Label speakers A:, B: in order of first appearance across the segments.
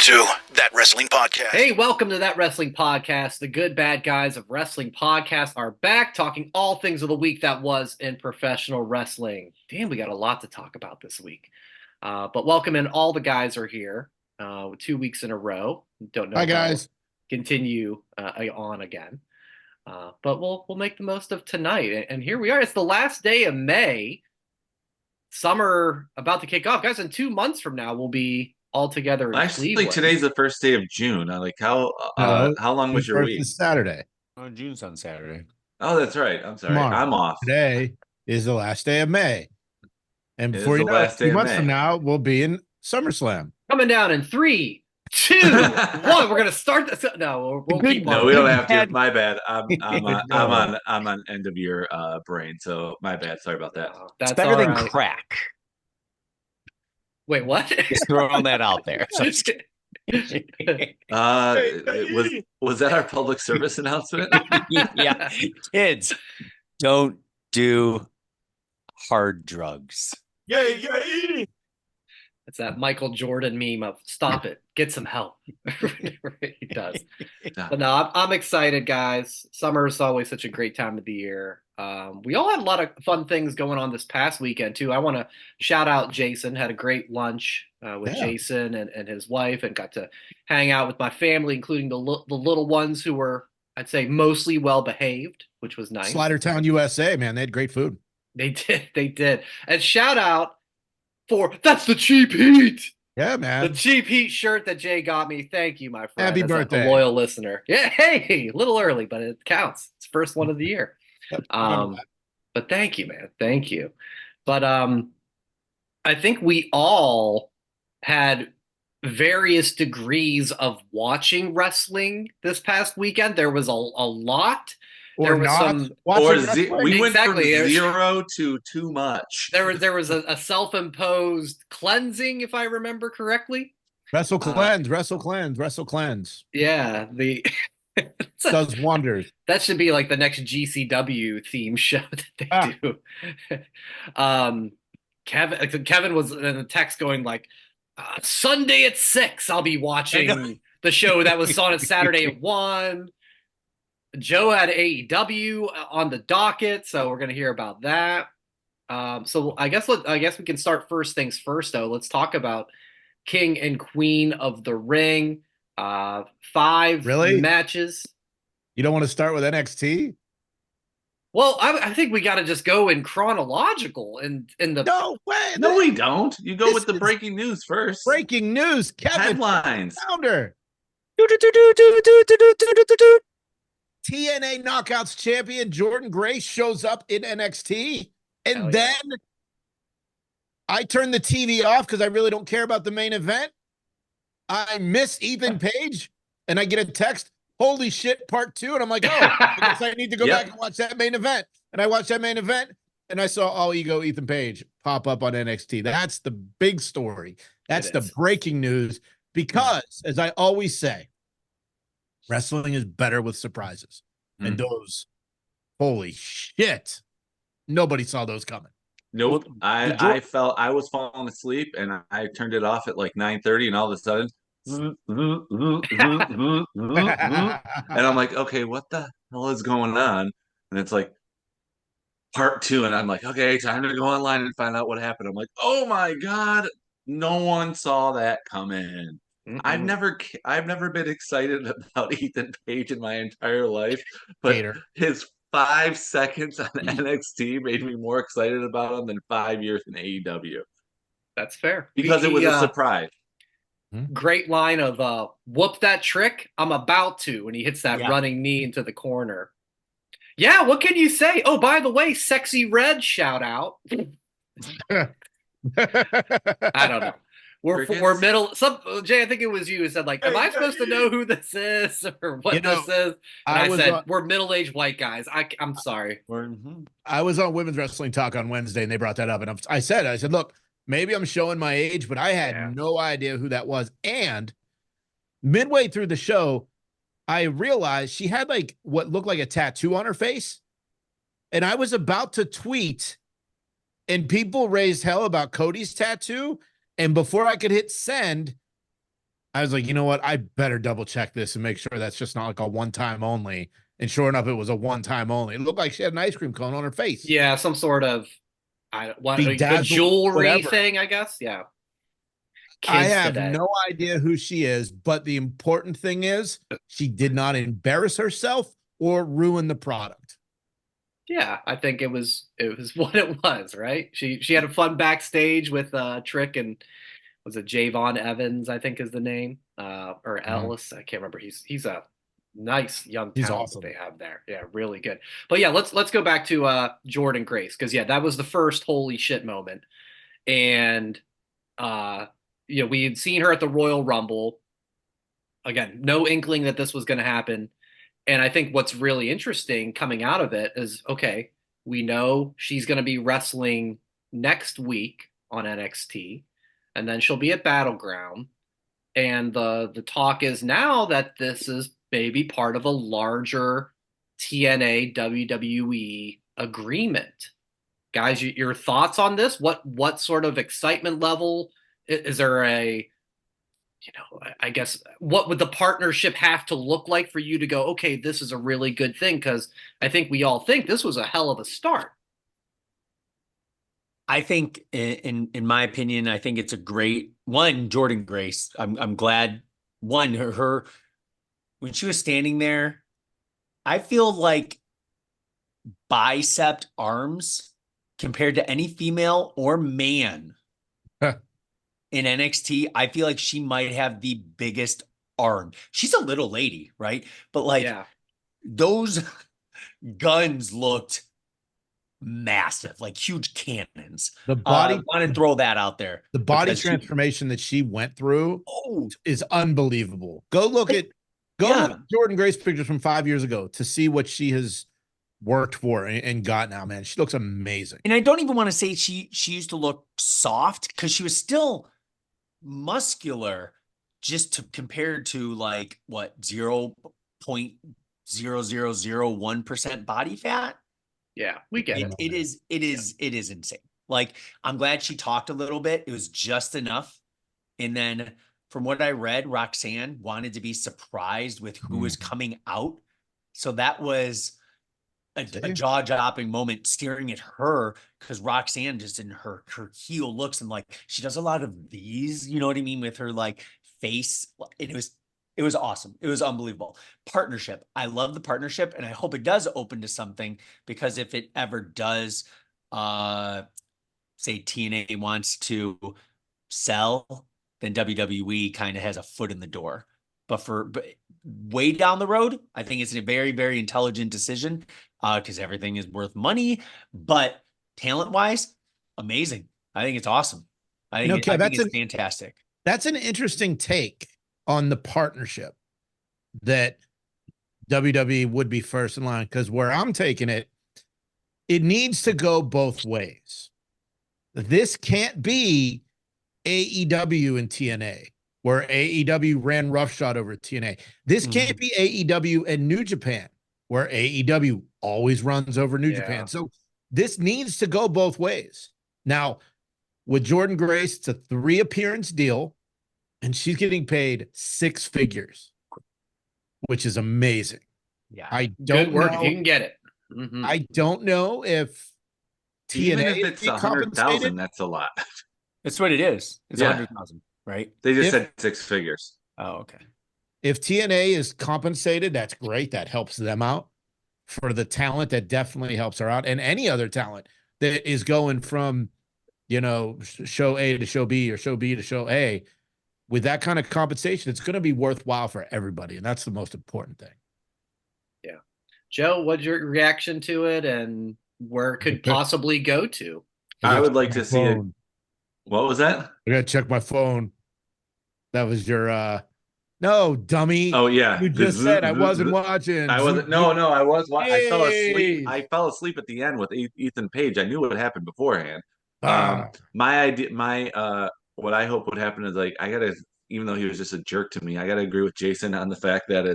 A: to That Wrestling Podcast.
B: Hey, welcome to That Wrestling Podcast. The good, bad guys of wrestling podcast are back talking all things of the week that was in professional wrestling. Damn, we got a lot to talk about this week. But welcome in. All the guys are here 2 weeks in a row. Don't know.
C: Hi, guys.
B: Continue on again. But we'll make the most of tonight. And here we are. It's the last day of May. Summer about to kick off. Guys, in 2 months from now, we'll be all together in Cleveland.
D: Today's the first day of June. How long was your week?
C: It's Saturday.
E: Oh, June's on Saturday.
D: Oh, that's right. I'm sorry.
C: Tomorrow.
D: I'm off.
C: Today is the last day of May. And
D: It
C: before
D: is
C: you
D: the
C: know it,
D: last day
C: 2
D: of
C: months
D: May.
C: from now, we'll be in SummerSlam.
B: Coming down in 3, 2, 1. We're gonna start this. No, we'll keep on.
D: No, we don't have to. My bad. I'm on end of your brain, so my bad. Sorry about that.
B: That's
E: It's better than
B: right.
E: crack.
B: Wait, what?
E: Just throwing that out there. So
D: Was that our public service announcement?
E: yeah, kids, don't do hard drugs.
B: It's that Michael Jordan meme of "Stop it, get some help." He does. But no, I'm excited, guys. Summer is always such a great time of the year. We all had a lot of fun things going on this past weekend too. I want to shout out Jason. Had a great lunch with Jason and his wife, and got to hang out with my family, including the little ones who were, I'd say, mostly well behaved, which was nice.
C: Slidertown, USA, man. They had great food.
B: They did. And shout out for that's the cheap heat.
C: Yeah, man.
B: The cheap heat shirt that Jay got me. Thank you, my friend.
C: Happy
B: That's
C: birthday.
B: a loyal listener. Yeah, hey, a little early, but it counts. It's first one of the year. But thank you, man. Thank you. But I think we all had various degrees of watching wrestling this past weekend. There was a lot.
C: Or
B: There was
C: not.
B: some-
D: We went from
B: Exactly.
D: 0 to too much.
B: There was a self-imposed cleansing, if I remember correctly.
C: Wrestle cleanse, wrestle cleanse, wrestle cleanse.
B: Yeah,
C: Does wonders.
B: that should be like the next GCW theme show that they do. Kevin was in a text going like, Sunday at 6, I'll be watching the show that was on a Saturday at 1. Joe had AEW on the docket, so we're gonna hear about that. So I guess we can start first things first, though. Let's talk about King and Queen of the Ring. 5 matches.
C: You don't want to start with NXT?
B: Well, I think we got to just go in chronological in the.
C: No way.
D: No, we don't. You go
C: This
D: with the
C: is-
D: breaking news first.
C: Breaking news. Kevin
D: Headlines.
C: Founder. TNA Knockouts champion Jordynne Grace shows up in NXT. And then I turn the TV off because I really don't care about the main event. I miss Ethan Page and I get a text, holy shit, part 2. And I'm like, oh, I guess I need to go back and watch that main event. And I watched that main event and I saw All Ego Ethan Page pop up on NXT. That's the big story. That's the breaking news because, as I always say, wrestling is better with surprises. And those, holy shit, nobody saw those coming.
D: Nope. I felt I was falling asleep and I turned it off at like 9:30 and all of a sudden and I'm like, okay, what the hell is going on? And it's like part 2 and I'm like, okay, time to go online and find out what happened. I'm like, oh my God, no one saw that coming. I've never been excited about Ethan Page in my entire life, but his 5 seconds on NXT made me more excited about him than 5 years in AEW.
B: That's fair.
D: Because it was a surprise.
B: Great line of whoop that trick, I'm about to, when he hits that running knee into the corner. Yeah, what can you say? Oh, by the way, Sexy Red shout out. I don't know. We're middle. Jay, I think it was you who said like, "Am I supposed to know who this is or what this is?" And I said, "We're middle-aged white guys." I'm sorry.
C: I was on Women's Wrestling Talk on Wednesday, and they brought that up, and I said, "Look, maybe I'm showing my age, but I had no idea who that was." And midway through the show, I realized she had like what looked like a tattoo on her face, and I was about to tweet, and people raised hell about Cody's tattoo. And before I could hit send, I was like, you know what? I better double check this and make sure that's just not like a one time only. And sure enough, it was a one time only. It looked like she had an ice cream cone on her face.
B: Yeah, some sort of a
C: Bedazzled,
B: jewelry
C: whatever.
B: thing, I guess. Yeah.
C: I
B: Kids
C: have
B: today.
C: no idea who she is, but the important thing is she did not embarrass herself or ruin the product.
B: Yeah, I think it was what it was, right? She had a fun backstage with Trick and was it Javon Evans, I think is the name. Or Ellis. I can't remember. He's a nice young
C: He's
B: talent that
C: awesome.
B: they have there. Yeah, really good. But yeah, let's go back to Jordynne Grace, because yeah, that was the first holy shit moment. And uh we had seen her at the Royal Rumble. Again, no inkling that this was going to happen. And I think what's really interesting coming out of it is, okay, we know she's going to be wrestling next week on NXT, and then she'll be at Battleground. And the talk is now that this is maybe part of a larger TNA WWE agreement. Guys, your thoughts on this? What sort of excitement level is there? I guess what would the partnership have to look like for you to go, okay, this is a really good thing? Because I think we all think this was a hell of a start.
E: I think, in my opinion, I think it's a great one. Jordynne Grace. I'm glad. One, her when she was standing there, I feel like bicep arms compared to any female or man in NXT. I feel like she might have the biggest arm. She's a little lady, right? But like
B: Yeah.
E: those guns looked massive, like huge cannons.
C: The body,
E: I want to throw that out there.
C: the body transformation that she went through is unbelievable. Go look at Jordynne Grace pictures from 5 years ago to see what she has worked for and got now, man. She looks amazing.
E: And I don't even want to say she used to look soft, because she was still muscular, just to compare to like what 0.0001% body fat.
B: Yeah, we get it.
E: It is insane. Like, I'm glad she talked a little bit. It was just enough. And then from what I read, Roxanne wanted to be surprised with who was coming out. So that was a jaw-dropping moment, staring at her, because Roxanne just in her heel looks, and like she does a lot of these, you know what I mean, with her like face. It was awesome. It was unbelievable. Partnership. I love the partnership, and I hope it does open to something, because if it ever does, say TNA wants to sell, then WWE kind of has a foot in the door. But way down the road, I think it's a very, very intelligent decision, because everything is worth money. But talent-wise, amazing. I think it's awesome. I think it's fantastic.
C: That's an interesting take on the partnership, that WWE would be first in line, because where I'm taking it, it needs to go both ways. This can't be AEW and TNA, where AEW ran roughshod over TNA. This can't be AEW and New Japan, where AEW always runs over New Japan. So this needs to go both ways. Now, with Jordynne Grace, it's a 3-appearance deal, and she's getting paid 6 figures, which is amazing.
E: Yeah.
C: I don't
B: work
C: know
B: if you can get it.
C: I don't know if TNA,
D: even if it's 100,000, that's a lot.
E: That's what it is. It's 100,000, right?
D: They just said 6 figures.
E: Oh, okay.
C: If TNA is compensated, that's great. That helps them out. For the talent, that definitely helps her out. And any other talent that is going from, show A to show B, or show B to show A, with that kind of compensation, it's going to be worthwhile for everybody. And that's the most important thing.
B: Yeah. Joe, what's your reaction to it, and where it could possibly go to?
D: I would like to see it. What was that?
C: I got to check my phone. That was your, no, dummy.
D: Oh, yeah.
C: You just said I wasn't watching.
D: I wasn't. No, I was. I fell asleep. I fell asleep at the end with Ethan Page. I knew what happened beforehand. My idea, what I hope would happen is, like, I gotta, even though he was just a jerk to me, I gotta agree with Jason on the fact that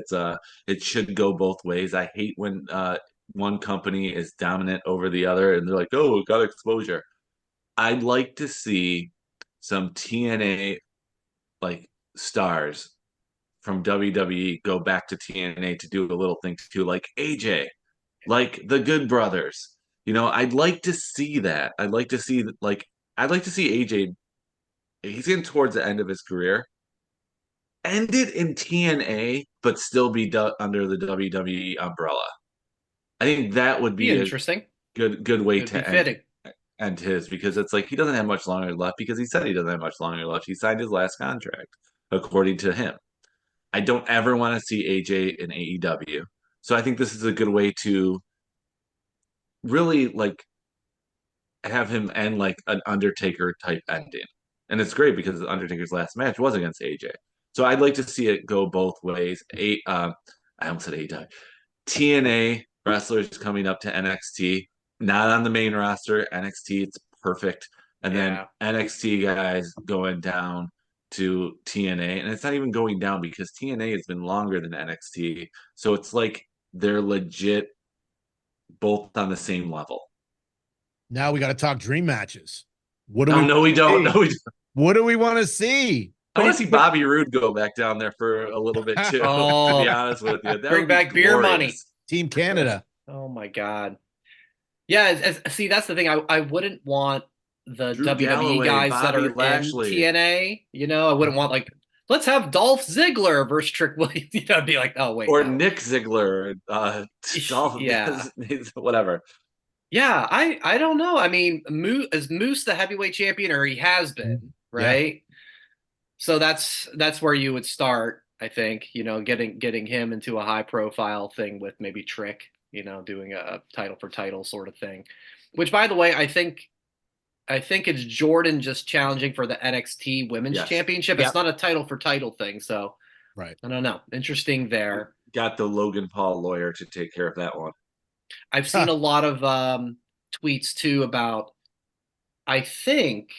D: it should go both ways. I hate when one company is dominant over the other, and they're like, oh, it got exposure. I'd like to see some TNA, like, stars from WWE go back to TNA to do a little thing too, like AJ, like the Good Brothers. I'd like to see that. I'd like to see AJ. He's getting towards the end of his career. End it in TNA, but still be under the WWE umbrella. I think that would
B: Be
D: be a
B: interesting.
D: good way
B: It'd be
D: to
B: fitting.
D: end his, because it's like he doesn't have much longer left, because he said he doesn't have much longer left. He signed his last contract, according to him. I don't ever want to see AJ in AEW. So I think this is a good way to really like have him end like an Undertaker type ending. And it's great because Undertaker's last match was against AJ. So I'd like to see it go both ways. I almost said AEW. TNA wrestlers coming up to NXT, not on the main roster. NXT, it's perfect. And then NXT guys going down to TNA. And it's not even going down because TNA has been longer than NXT. So it's like they're legit both on the same level.
C: Now we got to talk dream matches. What do
D: No,
C: we?
D: no, we don't.
C: See?
D: No, we don't.
C: What do we want to see?
D: I want to see Bobby Roode go back down there for a little bit too. To be honest with you, that
B: Bring
D: would be
B: back beer money.
D: glorious.
C: Team Canada.
B: Oh my God. Yeah, see, that's the thing. I wouldn't want the
D: Drew
B: WWE
D: Galloway,
B: guys that
D: Bobby
B: are
D: Lashley.
B: in TNA. I wouldn't want like, let's have Dolph Ziggler versus Trick Williams. I'd be like, oh wait,
D: Or
B: no.
D: Nick Ziggler, Dolph,
B: Yeah.
D: whatever.
B: Yeah, I don't know. I mean, is Moose the heavyweight champion, or he has been, right? So that's where you would start, I think, getting him into a high profile thing with maybe Trick, doing a title for title sort of thing. Which, by the way, I think it's Jordan just challenging for the NXT Women's Championship.
E: Yep.
B: It's not a title for title thing, so
C: right.
B: I don't know. Interesting there.
D: Got the Logan Paul lawyer to take care of that one.
B: I've seen a lot of tweets too about, I think.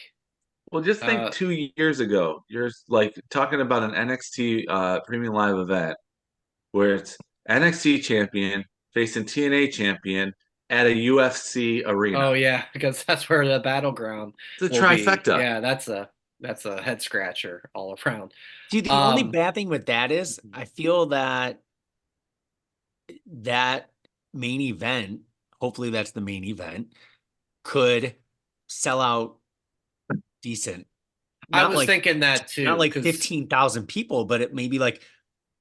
D: Well, just think 2 years ago, you're like talking about an NXT Premium Live event where it's NXT champion facing TNA champion at a UFC arena.
B: Oh yeah, because that's where the battleground.
D: It's a trifecta.
B: Yeah, that's a head scratcher all around.
E: Dude, the only bad thing with that is I feel that main event, hopefully that's the main event, could sell out decent.
B: I was thinking that too.
E: Not like 15,000 people, but it may be like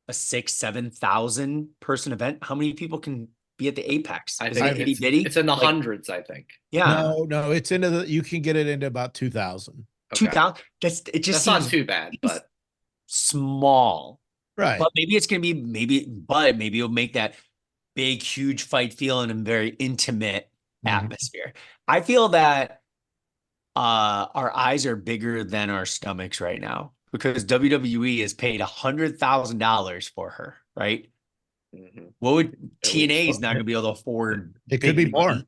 E: a 6,000-7,000 person event. How many people can be at the Apex?
B: I think it's in the hundreds, I think.
E: Yeah.
C: No, it's you can get it into about 2,000.
E: 2,000. That's
B: not too bad, but
E: small.
C: Right.
E: But maybe it's gonna be maybe it'll make that big, huge fight feel in a very intimate atmosphere. I feel that our eyes are bigger than our stomachs right now because WWE has paid $100,000 for her, right?
B: Mm-hmm.
E: What would TNA is not going to be able to afford?
C: It could be more.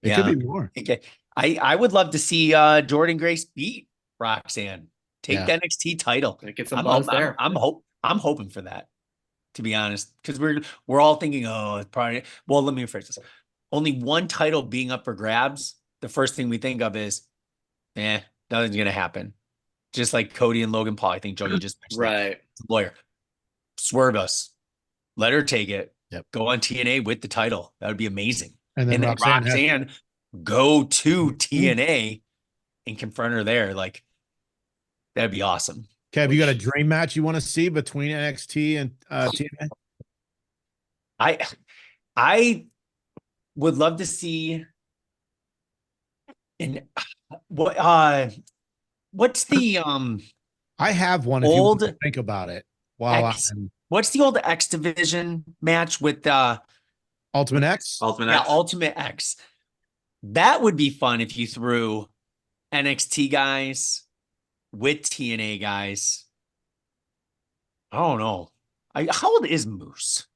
C: It could be more.
E: Okay. I would love to see Jordynne Grace beat Roxanne, take the NXT title.
B: Get some buzz there.
E: I'm hoping for that, to be honest, because we're all thinking, oh, it's probably. Well, let me rephrase this. Only one title being up for grabs. The first thing we think of is, nothing's gonna happen. Just like Cody and Logan Paul. I think Jody just mentioned
B: right.
E: Lawyer, swerve us. Let her take it.
C: Yep.
E: Go on TNA with the title. That would be amazing.
C: And then
E: Roxanne go to TNA and confront her there. Like, that'd be awesome.
C: Kev, you got a dream match you want to see between NXT and TNA?
E: I would love to see. And what's the
C: I have one.
E: Old,
C: if you think about it. Wow.
E: What's the old X Division match with
C: Ultimate X?
E: Ultimate X. That would be fun if you threw NXT guys with TNA guys. I don't know. How old is Moose?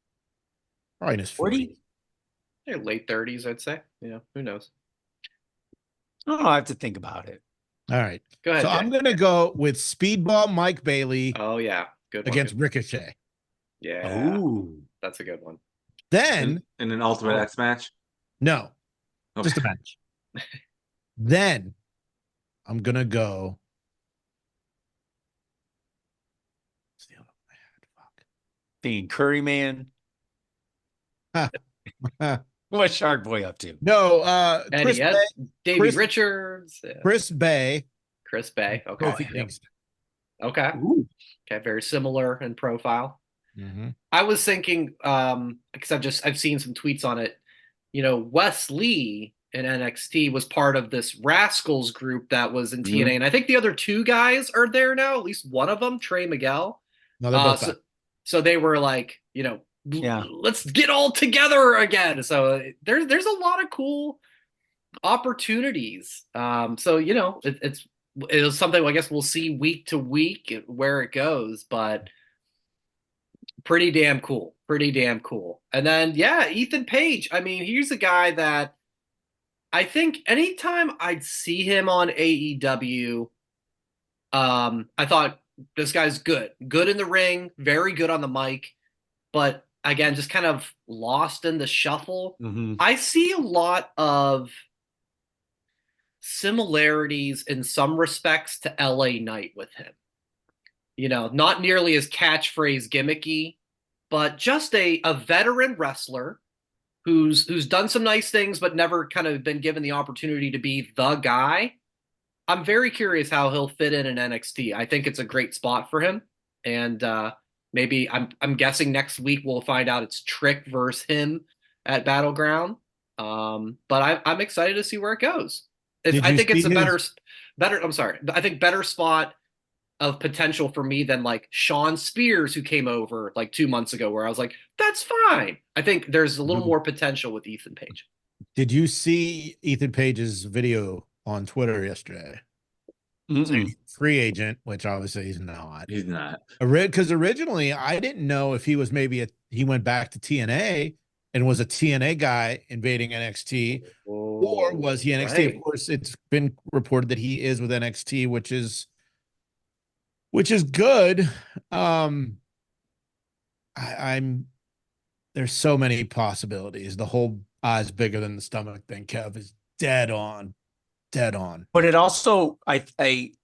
C: Probably in his 40s.
B: Late 30s, I'd say. Yeah, who knows?
E: Oh, I have to think about it.
C: All right.
B: Go ahead.
C: So I'm going to go with Speedball Mike Bailey.
B: Oh, yeah. Good one.
C: Against Ricochet.
B: Yeah.
E: Ooh.
B: That's a good one.
C: Then.
D: In an Ultimate X match?
C: No. Okay. Just a match. Then I'm going to go
E: Thinking Curry Man. What's Shark Boy up to?
C: No,
B: Eddie, Davey
C: Chris-
B: Richards,
C: Chris Bay,
B: Chris Bay. Okay.
C: Kofi
B: Yep.
C: Kingston.
B: Okay.
E: Ooh.
B: Okay. Very similar in profile.
C: Mm-hmm.
B: I was thinking, because I've seen some tweets on it. Wes Lee in NXT was part of this Rascals group that was in TNA, and I think the other two guys are there now. At least one of them, Trey Miguel.
C: No, they're both back.
B: So they were like, let's get all together again. So there's a lot of cool opportunities. So it's something I guess we'll see week to week where it goes, but pretty damn cool. And then Ethan Page. I mean, he's a guy that I think anytime I'd see him on AEW, I thought this guy's good in the ring, very good on the mic, but again, just kind of lost in the shuffle.
E: Mm-hmm.
B: I see a lot of similarities in some respects to LA Knight with him. Not nearly as catchphrase gimmicky, but just a veteran wrestler who's done some nice things, but never kind of been given the opportunity to be the guy. I'm very curious how he'll fit in NXT. I think it's a great spot for him. And maybe I'm guessing next week we'll find out it's Trick versus him at Battleground. But I'm excited to see where it goes. I think it's a better. I'm sorry. I think better spot of potential for me than like Sean Spears, who came over like 2 months ago, where I was like, that's fine. I think there's a little more potential with Ethan Page.
C: Did you see Ethan Page's video on Twitter yesterday? Free agent, which obviously he's not.
D: He's not.
C: Because originally I didn't know if he was he went back to TNA and was a TNA guy invading NXT, or was he NXT? Right. Of course, it's been reported that he is with NXT, which is good. There's so many possibilities. The whole eyes bigger than the stomach thing, Kev, is dead on.
E: But it also, I think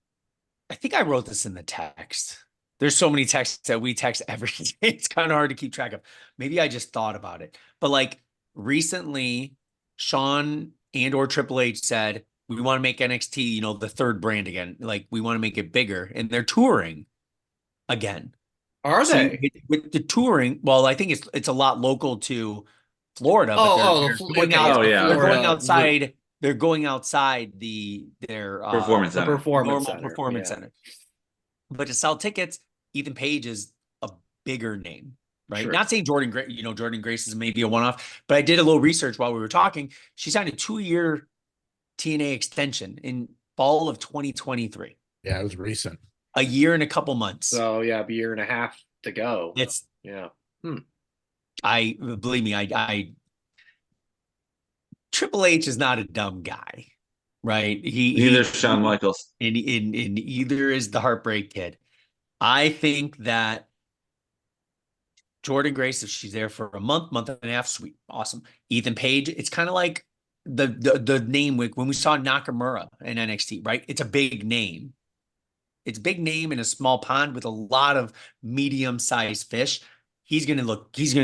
E: I wrote this in the text. There's so many texts that we text every day. It's kind of hard to keep track of. Maybe I just thought about it. But like recently, Sean or Triple H said, we want to make NXT, the third brand again. Like we want to make it bigger, and they're touring again.
B: Are they?
E: With the touring? Well, I think it's a lot local to Florida. But they're going outside. They're going outside their
D: performance center.
E: Performance center. But to sell tickets, Ethan Page is a bigger name, right? Sure. Not saying Jordynne Grace, Jordynne Grace is maybe a one-off, but I did a little research while we were talking. She signed a 2-year TNA extension in fall of 2023.
C: Yeah, it was recent.
E: A year and a couple months.
B: So a year and a half to go.
E: Believe me, I Triple H is not a dumb guy, right?
D: Neither is Shawn Michaels.
E: And either is the Heartbreak Kid. I think that Jordynne Grace, if she's there for a month and a half, sweet, awesome. Ethan Page, it's kind of like the name when we saw Nakamura in NXT, right? It's a big name. It's a big name in a small pond with a lot of medium-sized fish. He's going to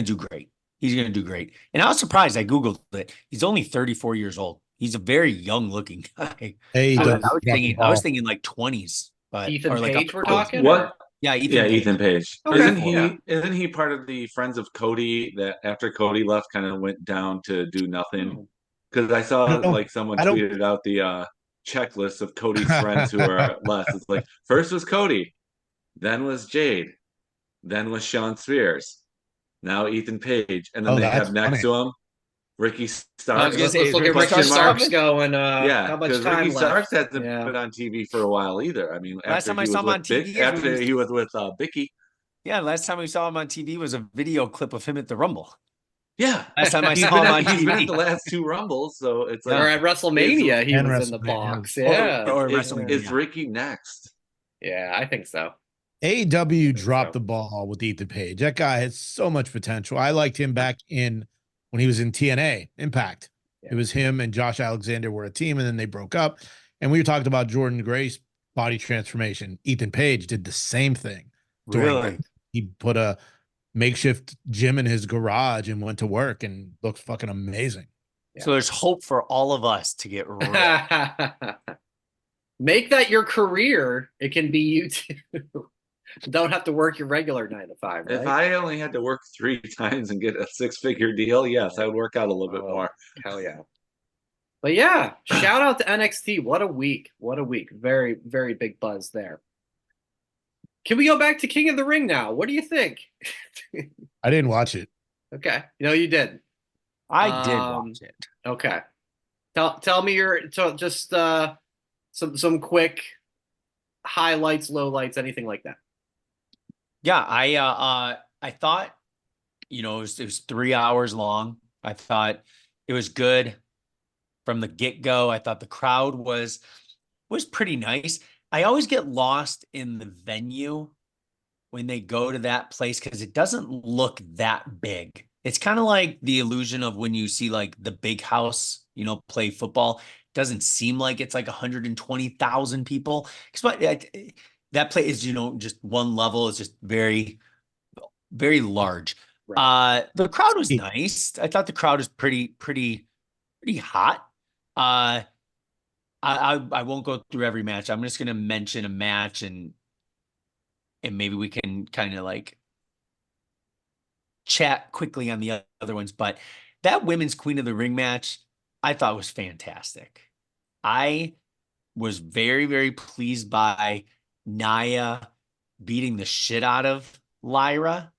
E: do great. He's going to do great. And I was surprised. I Googled it. He's only 34 years old. He's a very young looking guy.
C: Hey,
E: I was thinking like 20s. But
B: Ethan Page we're talking?
D: What?
E: Yeah,
D: Ethan Page.
B: Okay.
D: Isn't he part of the Friends of Cody that after Cody left kind of went down to do nothing? Because I saw someone tweeted out the checklist of Cody's friends who are left. It's like first was Cody, then was Jade, then was Sean Spears. Now EthanAge, and then they have next to him Ricky Starks.
B: I was gonna say, let's look at Ricky Starks going. How much time
D: Ricky
B: left?
D: Starks hasn't been on TV for a while either. I mean,
E: last time I saw him on TV,
D: after he was with Becky.
E: Yeah, last time we saw him on TV was a video clip of him at the Rumble.
D: Yeah,
E: last time I saw him on TV.
D: He's been at the last 2 Rumbles, so it's like,
B: or at WrestleMania he was in the box. Yeah,
D: or WrestleMania. Is Ricky next?
B: Yeah, I think so.
C: AEW dropped the ball with Ethan Page. That guy has so much potential. I liked him back when he was in TNA Impact. Yeah. It was him and Josh Alexander were a team, and then they broke up. And we talked about Jordynne Grace body transformation. Ethan Page did the same thing.
E: Really?
C: He put a makeshift gym in his garage and went to work and looked fucking amazing.
E: So there's hope for all of us to get ripped.
B: Make that your career. It can be you too. Don't have to work your regular 9 to 5, right?
D: If I only had to work 3 times and get a 6-figure deal, yes, I would work out a little bit more.
B: Hell yeah. But yeah, shout out to NXT. What a week. What a week. Very, very big buzz there. Can we go back to King of the Ring now? What do you think?
C: I didn't watch it.
B: Okay. No, you didn't.
E: I did watch it.
B: Okay. Tell me just some quick highlights, lowlights, anything like that.
E: Yeah, I thought, it was 3 hours long. I thought it was good from the get-go. I thought the crowd was pretty nice. I always get lost in the venue when they go to that place because it doesn't look that big. It's kind of like the illusion of when you see like the big house, play football. It doesn't seem like it's like 120,000 people. That place is, just one level. It's just very, very large.
B: Right.
E: The crowd was nice. I thought the crowd was pretty hot. I won't go through every match. I'm just gonna mention a match and maybe we can kind of like chat quickly on the other ones. But that women's Queen of the Ring match, I thought was fantastic. I was very, very pleased by Nia beating the shit out of Lyra.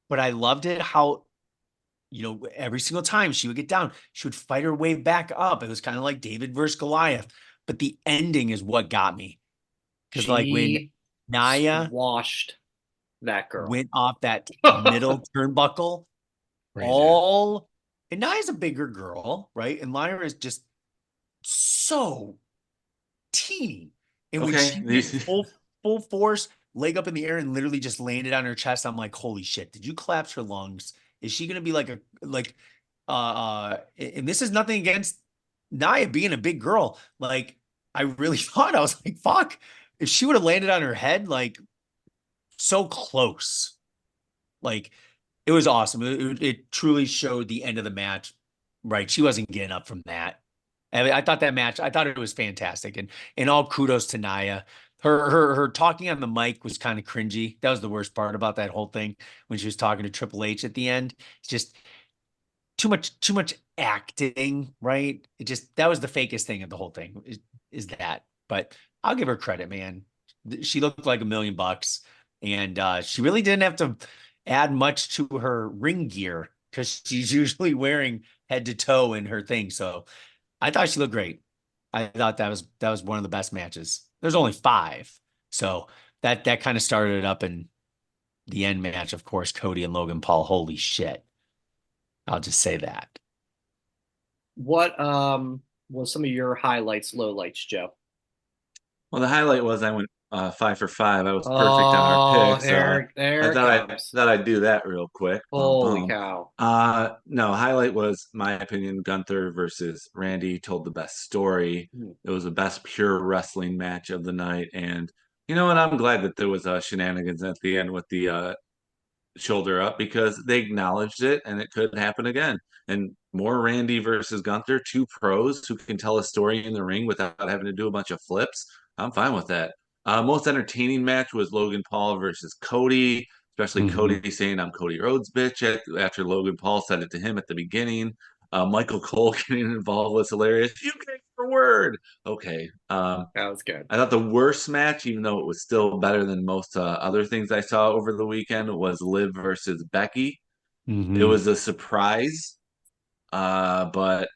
E: But I loved it how, every single time she would get down, she would fight her way back up. It was kind of like David versus Goliath. But the ending is what got me. Because like when Nia
B: washed that girl
E: went off that middle turnbuckle, and Nia's a bigger girl, right? And Lyra is just so teeny. And when she went full force, leg up in the air and literally just landed on her chest, I'm like, holy shit, did you collapse her lungs? Is she gonna be and this is nothing against Nia being a big girl. Like, I really thought, I was like, fuck, if she would have landed on her head, like so close. Like, it was awesome. It truly showed the end of the match. Right. She wasn't getting up from that. I thought it was fantastic. And all kudos to Nia. Her talking on the mic was kind of cringy. That was the worst part about that whole thing when she was talking to Triple H at the end. It's just too much acting, right? That was the fakest thing of the whole thing is that. But I'll give her credit, man. She looked like $1 million, and she really didn't have to add much to her ring gear because she's usually wearing head to toe in her thing. So I thought she looked great. I thought that was one of the best matches. There's only 5. So that kind of started it up. In the end match, of course, Cody and Logan Paul. Holy shit. I'll just say that.
B: What was some of your highlights, lowlights, Joe?
D: Well, the highlight was I went 5 for 5. I was perfect on our picks. I thought I'd do that real quick.
B: Holy cow.
D: No, highlight was, my opinion, Gunther versus Randy told the best story. It was the best pure wrestling match of the night. And you know what? I'm glad that there was shenanigans at the end with the shoulder up because they acknowledged it and it could happen again. And more Randy versus Gunther, 2 pros who can tell a story in the ring without having to do a bunch of flips. I'm fine with that. Most entertaining match was Logan Paul versus Cody, especially Cody saying, "I'm Cody Rhodes, bitch," after Logan Paul said it to him at the beginning. Michael Cole getting involved was hilarious. You gave your word. Okay.
B: That was good.
D: I thought the worst match, even though it was still better than most other things I saw over the weekend, was Liv versus Becky. It was a surprise, but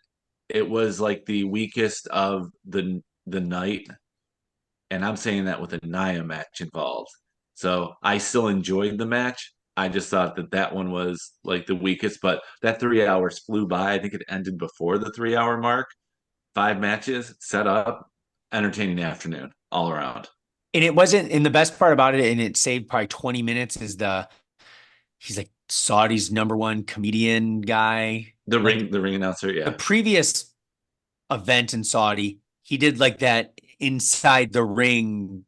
D: it was like the weakest of the night. And I'm saying that with a Nia match involved. So I still enjoyed the match. I just thought that one was like the weakest, but that 3 hours flew by. I think it ended before the 3 hour mark. 5 matches set up, entertaining afternoon all around.
E: And it wasn't, and the best part about it, and it saved probably 20 minutes, is he's like Saudi's #1 comedian guy.
D: The ring announcer, yeah.
E: The previous event in Saudi, he did like that inside the ring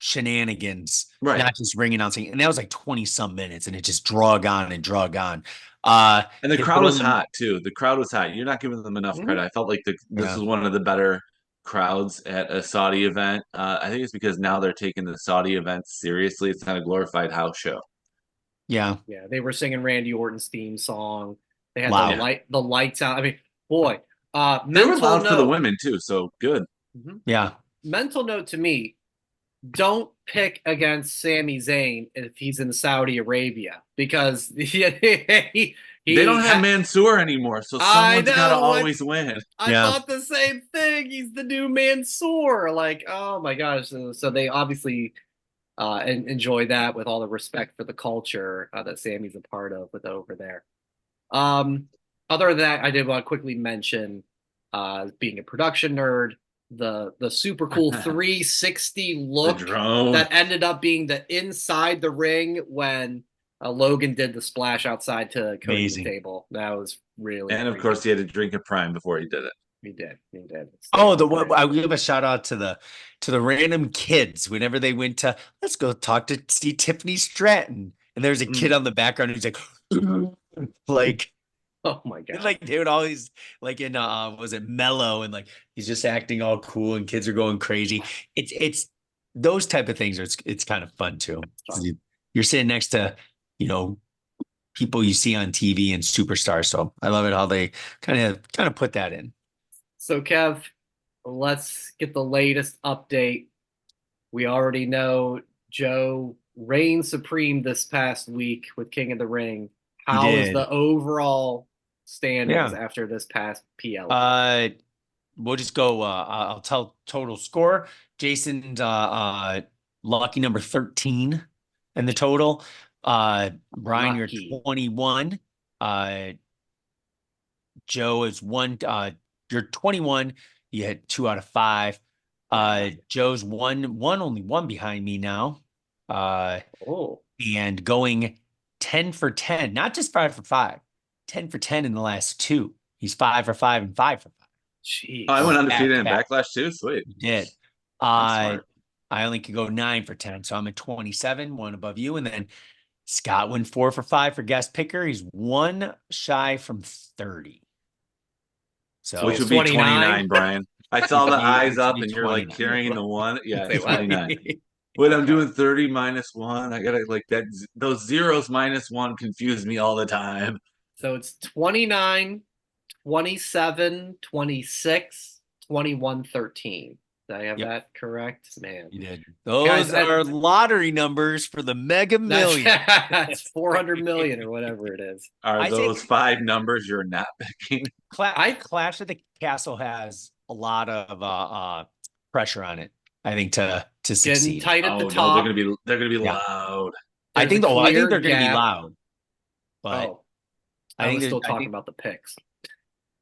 E: shenanigans,
D: Right.
E: not just ring announcing. And that was like 20 some minutes, and it just drug on and drug on.
D: And the
E: they
D: crowd
E: put
D: was
E: on
D: hot too. The crowd was hot. You're not giving them enough credit. I felt like this
E: Yeah.
D: is one of the better crowds at a Saudi event. I think it's because now they're taking the Saudi events seriously. It's not a glorified house show.
E: Yeah.
B: Yeah, they were singing Randy Orton's theme song. They had
E: Loud.
B: the lights out. I mean, boy,
D: They were
B: mental
D: loud for the
B: note.
D: women too, so good.
E: Yeah.
B: Mental note to me, don't pick against Sami Zayn if he's in Saudi Arabia because he
D: They don't have Mansoor anymore, so someone's got to always win.
B: I thought the same thing. He's the new Mansoor. Like, oh my gosh. So they obviously enjoy that with all the respect for the culture that Sammy's a part of with over there. Other than that, I did want to quickly mention being a production nerd, the super cool 360 look that ended up being the inside the ring when Logan did the splash outside to Cody's table. That was really
D: and of course he had to drink a prime before he did it.
B: He did.
E: I will give a shout out to the random kids whenever they went to let's go talk to see Tiffany Stratton, and there's a kid on the background who's like
B: oh my god,
E: like they would always like in was it Mellow, and like he's just acting all cool and kids are going crazy. It's those type of things. It's kind of fun too. You're sitting next to people you see on TV and superstars. So I love it how they kind of put that in.
B: So Kev, let's get the latest update. We already know Joe reigned supreme this past week with King of the Ring. How is the overall standings after this past PL?
E: We'll just go. I'll tell total score. Jason's lucky number 13 in the total. Brian,
B: lucky.
E: You're 21. Joe is 1. You're 21. You had 2 out of 5. Joe's only one behind me now. And going 10 for 10, not just 5 for 5, 10 for 10 in the last 2. He's 5 for 5 and 5 for 5.
B: Jeez.
D: I went undefeated in Backlash too. Sweet.
E: You did. I only could go 9 for 10, so I'm at 27, one above you, and then Scott went 4 for 5 for guest picker. He's 1 shy from 30. So
D: which would be 29, Brian. I saw the eyes up and you're like carrying the 1. Yeah, 29. Wait, I'm doing 30 minus 1. I gotta like that. Those zeros minus 1 confuse me all the time.
B: So it's 29, 27, 26, 21, 13. Did I have that correct? Man.
E: You did. Those are lottery numbers for the Mega Million.
B: That's 400 million or whatever it is.
D: Are those 5 numbers you're not picking?
E: Clash of the Castle has a lot of pressure on it, I think, to succeed.
B: Getting tight at the top.
D: No, they're gonna be loud.
E: I think they're going to be loud. But
B: I was still talking about the picks.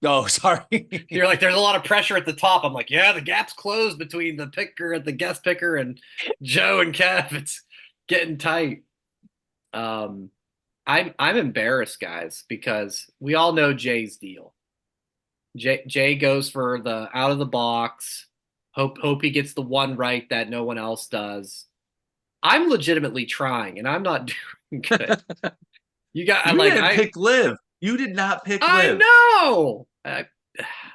E: Oh, sorry.
B: You're like, there's a lot of pressure at the top. I'm like, yeah, the gap's closed between the picker and the guest picker and Joe and Kev. It's getting tight. I'm embarrassed, guys, because we all know Jay's deal. Jay goes for the out of the box. Hope he gets the one right that no one else does. I'm legitimately trying, and I'm not doing good. You didn't
D: pick Liv. You did not pick Liv.
B: I know.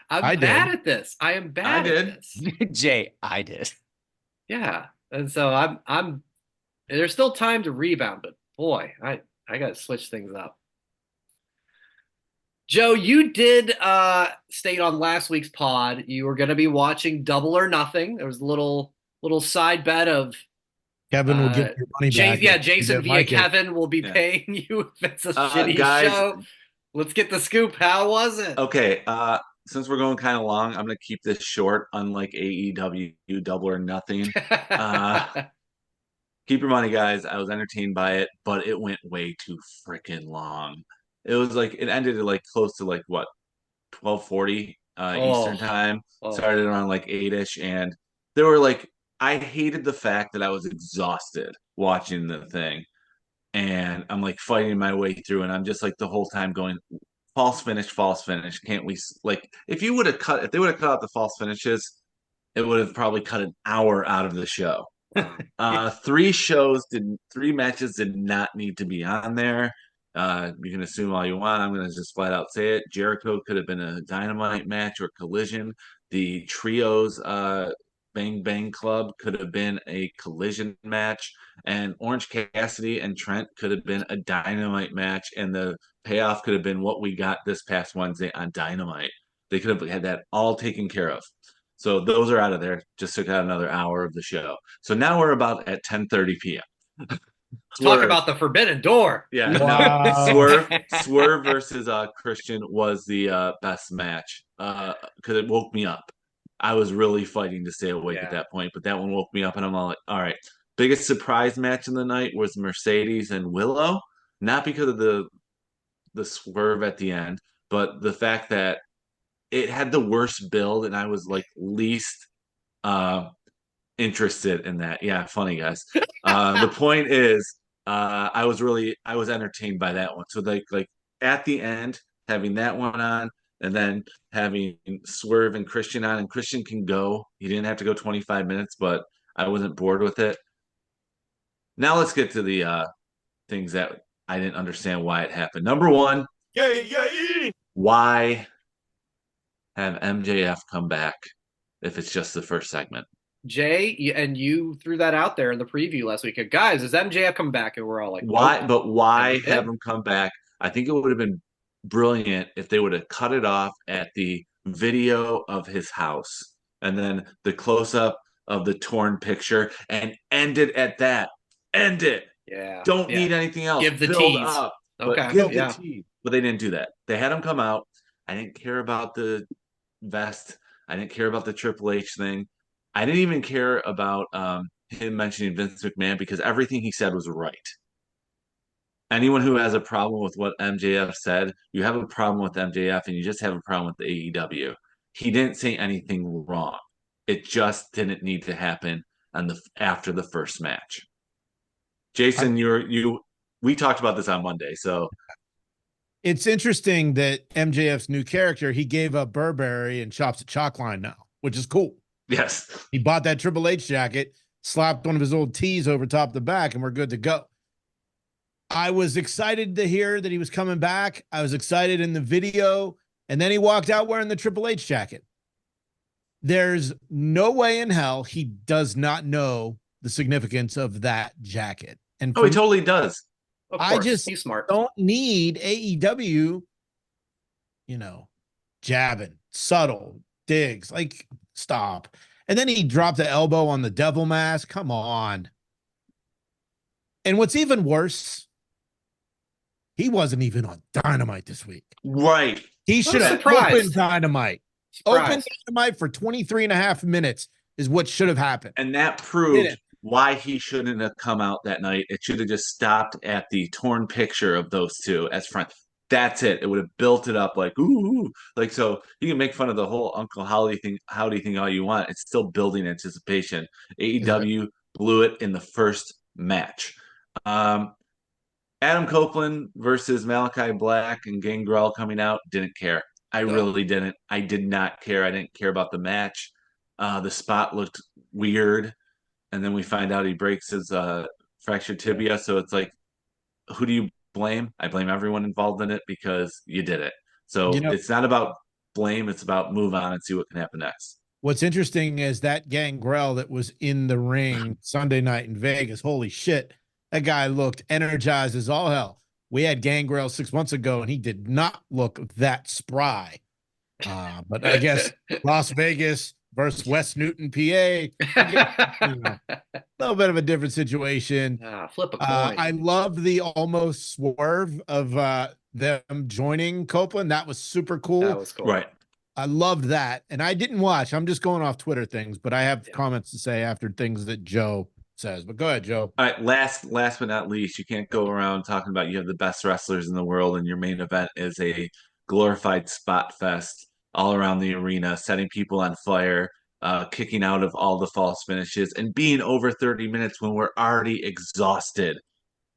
B: I'm bad at this. I am bad at this.
E: Jay, I did.
B: Yeah. And so I'm there's still time to rebound, but boy, I gotta switch things up. Joe, you did state on last week's pod you were gonna be watching Double or Nothing. There was a little side bet of
C: Kevin will give your money back.
B: Jason via Kevin will be paying you if it's a shitty show. Let's get the scoop. How was it?
D: Okay, since we're going kind of long, I'm going to keep this short, unlike AEW Double or Nothing. Keep your money, guys. I was entertained by it, but it went way too freaking long. It was like, it ended at like close to like, what, 12:40 Eastern time. Started around like 8-ish, and there were like, I hated the fact that I was exhausted watching the thing. And I'm like fighting my way through, and I'm just like the whole time going, false finish. Can't we like if they would have cut out the false finishes, it would have probably cut an hour out of the show. Three matches did not need to be on there. You can assume all you want. I'm going to just flat out say it. Jericho could have been a Dynamite match or Collision. The Trios Bang Bang Club could have been a Collision match. And Orange Cassidy and Trent could have been a Dynamite match. And the payoff could have been what we got this past Wednesday on Dynamite. They could have had that all taken care of. So those are out of there. Just took out another hour of the show. So now we're about at 10:30 p.m.
B: Talk about the forbidden door.
D: Yeah.
C: Wow.
D: Swerve versus Christian was the best match because it woke me up. I was really fighting to stay awake at that point, but that one woke me up, and I'm all like, all right. Biggest surprise match in the night was Mercedes and Willow, not because of the swerve at the end, but the fact that it had the worst build, and I was like least interested in that. Yeah, funny guys. The point is, I was entertained by that one. So like at the end, having that one on, and then having Swerve and Christian on, and Christian can go. He didn't have to go 25 minutes, but I wasn't bored with it. Now let's get to the things that I didn't understand why it happened. Number one, why have MJF come back if it's just the first segment?
B: Jay, and you threw that out there in the preview last week. Guys, is MJF come back? And we're all like,
D: why?
B: Nope.
D: But why have him come back? I think it would have been brilliant if they would have cut it off at the video of his house and then the close up of the torn picture and end it at that. End it.
B: Yeah.
D: Don't need anything else.
B: Give the
D: Build
B: tease.
D: up.
B: Okay.
D: Give the tease. But they didn't do that. They had him come out. I didn't care about the vest. I didn't care about the Triple H thing. I didn't even care about him mentioning Vince McMahon because everything he said was right. Anyone who has a problem with what MJF said, you have a problem with MJF and you just have a problem with the AEW. He didn't say anything wrong. It just didn't need to happen after the first match. Jason, we talked about this on Monday, so
C: it's interesting that MJF's new character, he gave up Burberry and shops at Chalkline now, which is cool.
D: Yes.
C: He bought that Triple H jacket, slapped one of his old tees over top the back, and we're good to go. I was excited to hear that he was coming back. I was excited in the video, and then he walked out wearing the Triple H jacket. There's no way in hell he does not know the significance of that jacket. And
D: he totally does.
B: Of course, he's smart.
C: Don't need AEW, jabbing, subtle digs, like stop. And then he dropped the elbow on the devil mask. Come on. And what's even worse, he wasn't even on Dynamite this week.
D: Right.
C: He should have opened Dynamite. Open Dynamite for 23 and a half minutes is what should have happened.
D: And that proved why he shouldn't have come out that night. It should have just stopped at the torn picture of those two as friends. That's it. It would have built it up like, ooh. Like, so you can make fun of the whole Uncle Howdy thing all you want. It's still building anticipation. AEW blew it in the first match. Adam Copeland versus Malachi Black and Gangrel coming out, didn't care. I really didn't. I did not care. I didn't care about the match. The spot looked weird. And then we find out he breaks his fractured tibia. So it's like, who do you blame? I blame everyone involved in it because you did it. So it's not about blame. It's about move on and see what can happen next.
C: What's interesting is that Gangrel that was in the ring Sunday night in Vegas. Holy shit. That guy looked energized as all hell. We had Gangrel 6 months ago, and he did not look that spry. But I guess Las Vegas versus West Newton, PA, a little bit of a different situation.
B: Flip a coin.
C: I loved the almost swerve of them joining Copeland. That was super cool.
B: That was cool.
D: Right.
C: I loved that. And I didn't watch. I'm just going off Twitter things, but I have comments to say after things that Joe says. But go ahead, Joe.
D: All right. Last but not least, you can't go around talking about you have the best wrestlers in the world and your main event is a glorified spot fest all around the arena, setting people on fire, kicking out of all the false finishes, and being over 30 minutes when we're already exhausted.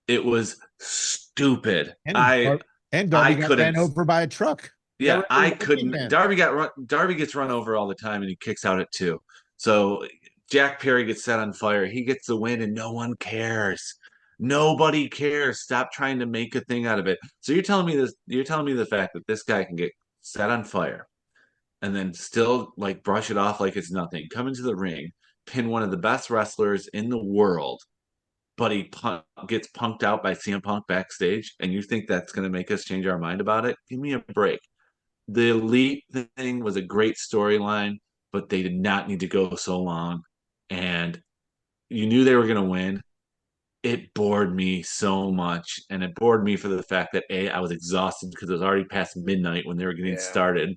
D: It was stupid.
C: Darby got ran over by a truck.
D: Yeah, I couldn't. Darby gets run over all the time, and he kicks out at 2. So Jack Perry gets set on fire. He gets the win, and no one cares. Nobody cares. Stop trying to make a thing out of it. So you're telling me this? You're telling me the fact that this guy can get set on fire and then still like brush it off like it's nothing, come into the ring, pin one of the best wrestlers in the world, but he gets punked out by CM Punk backstage, and you think that's going to make us change our mind about it? Give me a break. The Elite thing was a great storyline, but they did not need to go so long. And you knew they were going to win. It bored me so much. And it bored me for the fact that I was exhausted because it was already past midnight when they were getting started.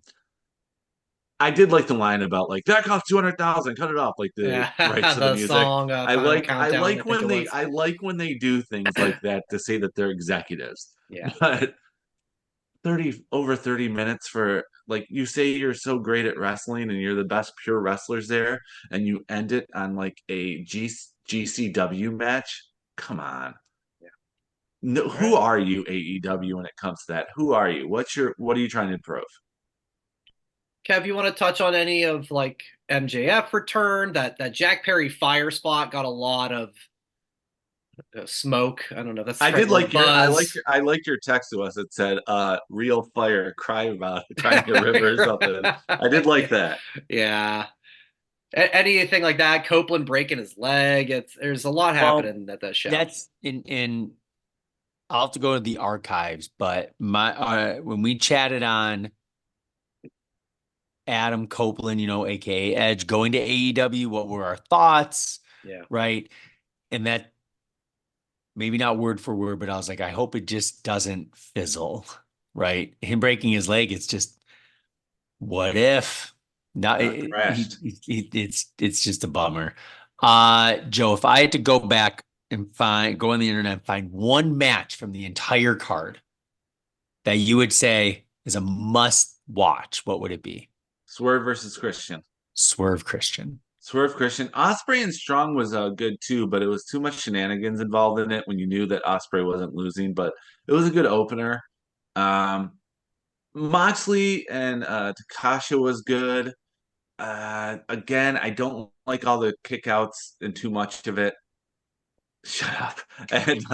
D: I did like the line about like that cost 200,000, cut it off, like the rights to the music.
B: Song, Final Countdown,
D: I like when they do things like that to say that they're executives.
B: Yeah.
D: But over 30 minutes for like, you say you're so great at wrestling and you're the best pure wrestlers there, and you end it on like a GCW match. Come on.
B: Yeah.
D: No, who are you, AEW, when it comes to that? Who are you? What are you trying to prove?
B: Kev, you want to touch on any of like MJF return? That Jack Perry fire spot got a lot of smoke. I don't know. That's
D: I did like
B: buzz.
D: I liked your text to us that said real fire, cry about it, trying to get river or something. I did like that.
B: Yeah. Anything like that, Copeland breaking his leg. There's a lot happening at that show.
E: That's in I'll have to go to the archives, but when we chatted on Adam Copeland, aka Edge, going to AEW, what were our thoughts?
B: Yeah.
E: Right. And that, maybe not word for word, but I was like, I hope it just doesn't fizzle. Right. Him breaking his leg, it's just, what if? It's just a bummer. Joe, if I had to go back and go on the internet and find one match from the entire card that you would say is a must watch, what would it be?
D: Swerve versus Christian.
E: Swerve Christian.
D: Ospreay and Strong was good too, but it was too much shenanigans involved in it when you knew that Ospreay wasn't losing. But it was a good opener. Moxley and Takasha was good. Again, I don't like all the kickouts and too much of it. Shut up. And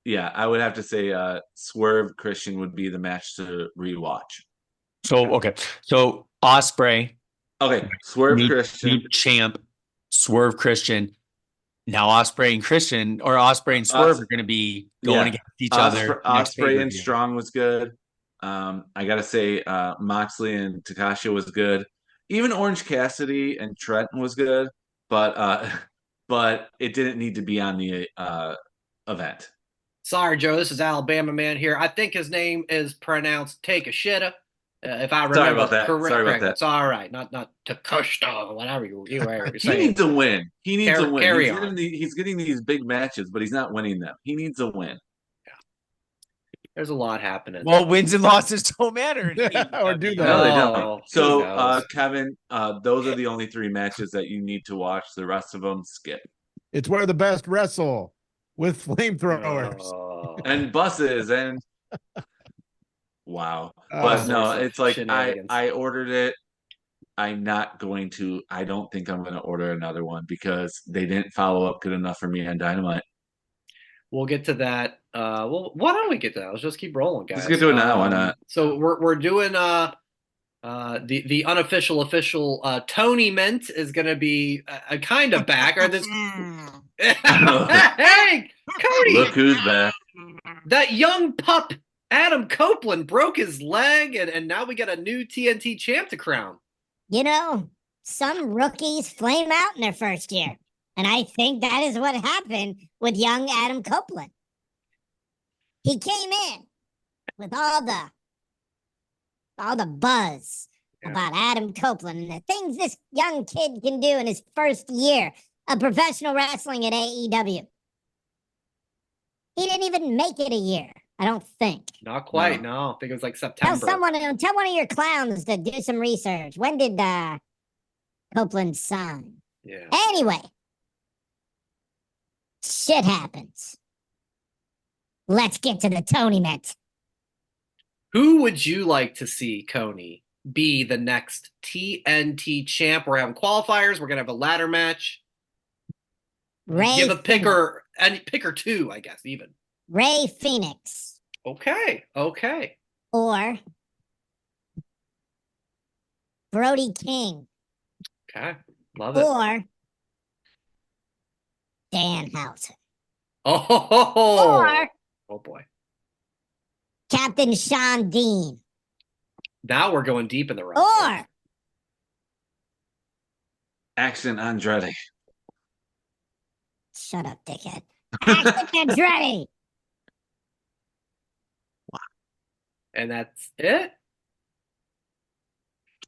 D: yeah, I would have to say Swerve Christian would be the match to rewatch.
E: So Ospreay.
D: Okay, Swerve Christian.
E: Champ, Swerve Christian. Now Ospreay and Christian, or Ospreay and Swerve are going to be going against each other.
D: Ospreay and Strong was good. I gotta say, Moxley and Takasha was good. Even Orange Cassidy and Trenton was good, but it didn't need to be on the event.
B: Sorry, Joe. This is Alabama Man here. I think his name is pronounced Take a Shitta. If I remember
D: Sorry about that.
B: correct. It's all right. Not Takashita, whatever you were
D: He
B: saying.
D: needs a win. He needs a win.
B: He's
D: He's getting these big matches, but he's not winning them. He needs a win.
B: Yeah. There's a lot happening.
E: Well, wins and losses don't matter.
C: Or do they?
D: No, they don't. So, Kevin, those are the only 3 matches that you need to watch. The rest of them, skip.
C: It's where the best wrestle with flamethrowers
D: and buses and wow. But no, it's like I ordered it. I don't think I'm going to order another one because they didn't follow up good enough for me on Dynamite.
B: We'll get to that. Well, why don't we get to that? Let's just keep rolling, guys.
D: Let's get to it now. Why not?
B: So we're doing the unofficial official Tony Mint is going to be a kind of back. Or this? Hey, Cody!
D: Look who's back!
B: That young pup Adam Copeland broke his leg, and now we got a new TNT champ to crown.
F: Some rookies flame out in their first year. And I think that is what happened with young Adam Copeland. He came in with all the buzz about Adam Copeland and the things this young kid can do in his first year of professional wrestling at AEW. He didn't even make it a year, I don't think.
B: Not quite, no. I think it was like September.
F: Tell one of your clowns to do some research. When did Copeland sign?
B: Yeah.
F: Anyway. Shit happens. Let's get to the Tony Mint.
B: Who would you like to see, Coney, be the next TNT champ? We're having qualifiers. We're gonna have a ladder match.
F: Ray
B: Give a pick
F: Phoenix.
B: or pick or two, I guess, even.
F: Ray Phoenix
B: Okay.
F: or Brody King
B: Okay. Love it.
F: or Dan Houser
B: Oh,
F: or
B: oh boy.
F: Captain Sean Dean
B: Now we're going deep in the roster.
F: or
D: Action Andretti.
F: shut up, dickhead. Ashton Andretti.
B: And that's it?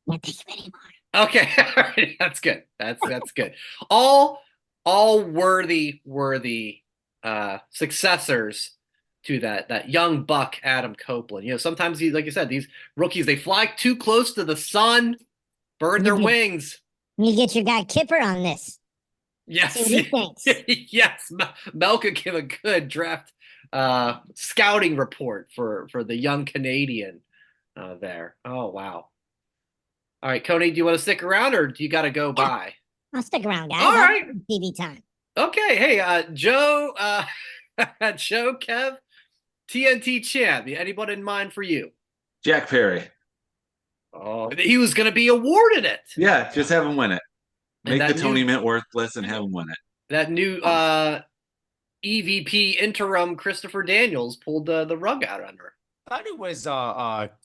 F: Can't think of any more.
B: Okay. All right. That's good. That's good. All worthy successors to that young buck Adam Copeland. You know, sometimes like you said, these rookies, they fly too close to the sun, burn their wings.
F: You get your guy Kipper on this.
B: Yes.
F: See what he thinks.
B: Yes. Mel could give a good draft scouting report for the young Canadian there. Oh, wow. All right, Coney, do you want to stick around or do you got to go by?
F: I'll stick around, guys.
B: All right.
F: TV time.
B: Okay. Hey, Joe, Joe, Kev, TNT champ. Anybody in mind for you?
D: Jack Perry.
B: Oh, he was going to be awarded it.
D: Yeah, just have him win it.
B: And
D: Make the
B: that
D: Tony
B: new-
D: Mint worthless and have him win it.
B: That new EVP interim Christopher Daniels pulled the rug out under.
E: I thought it was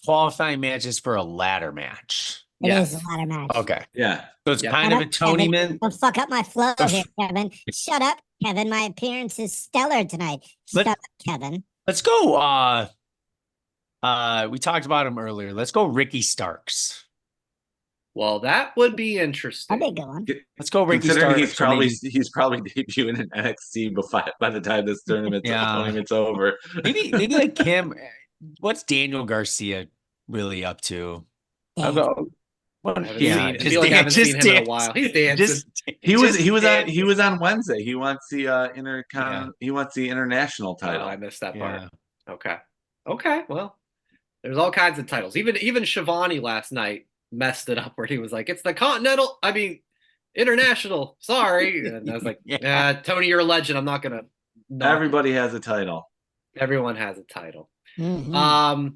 E: qualifying matches for a ladder match.
F: It
B: Yes.
F: is a ladder match.
E: Okay.
D: Yeah.
E: So it's
B: Yeah.
E: kind of a
F: Shut up,
E: Tony
F: Kevin.
E: Mint.
F: Don't fuck up my flow here, Kevin. Shut up, Kevin. My appearance is stellar tonight. Shut
E: Let-
F: up, Kevin.
E: Let's go. We talked about him earlier. Let's go Ricky Starks.
B: Well, that would be interesting.
F: That'd be a good one.
E: Let's go Ricky
D: Considering
E: Starks.
D: he's probably debuting in NXT by the time this tournament's over.
E: maybe like him. What's Daniel Garcia really up to? I'll
F: Damn.
E: go. Well,
B: I
E: yeah,
B: feel like I haven't seen him in a while. He's dancing.
D: He was on Wednesday. He wants the he wants the international
B: Oh,
D: title.
B: I missed that
E: Yeah.
B: part. Okay. Well, there's all kinds of titles. Even Shivani last night messed it up where he was like, "It's the Continental. I mean, international. Sorry." And I was like,
E: Yeah.
B: Tony, you're a legend. I'm not gonna.
D: Everybody has a title.
B: Everyone has a title.
F: Mhm.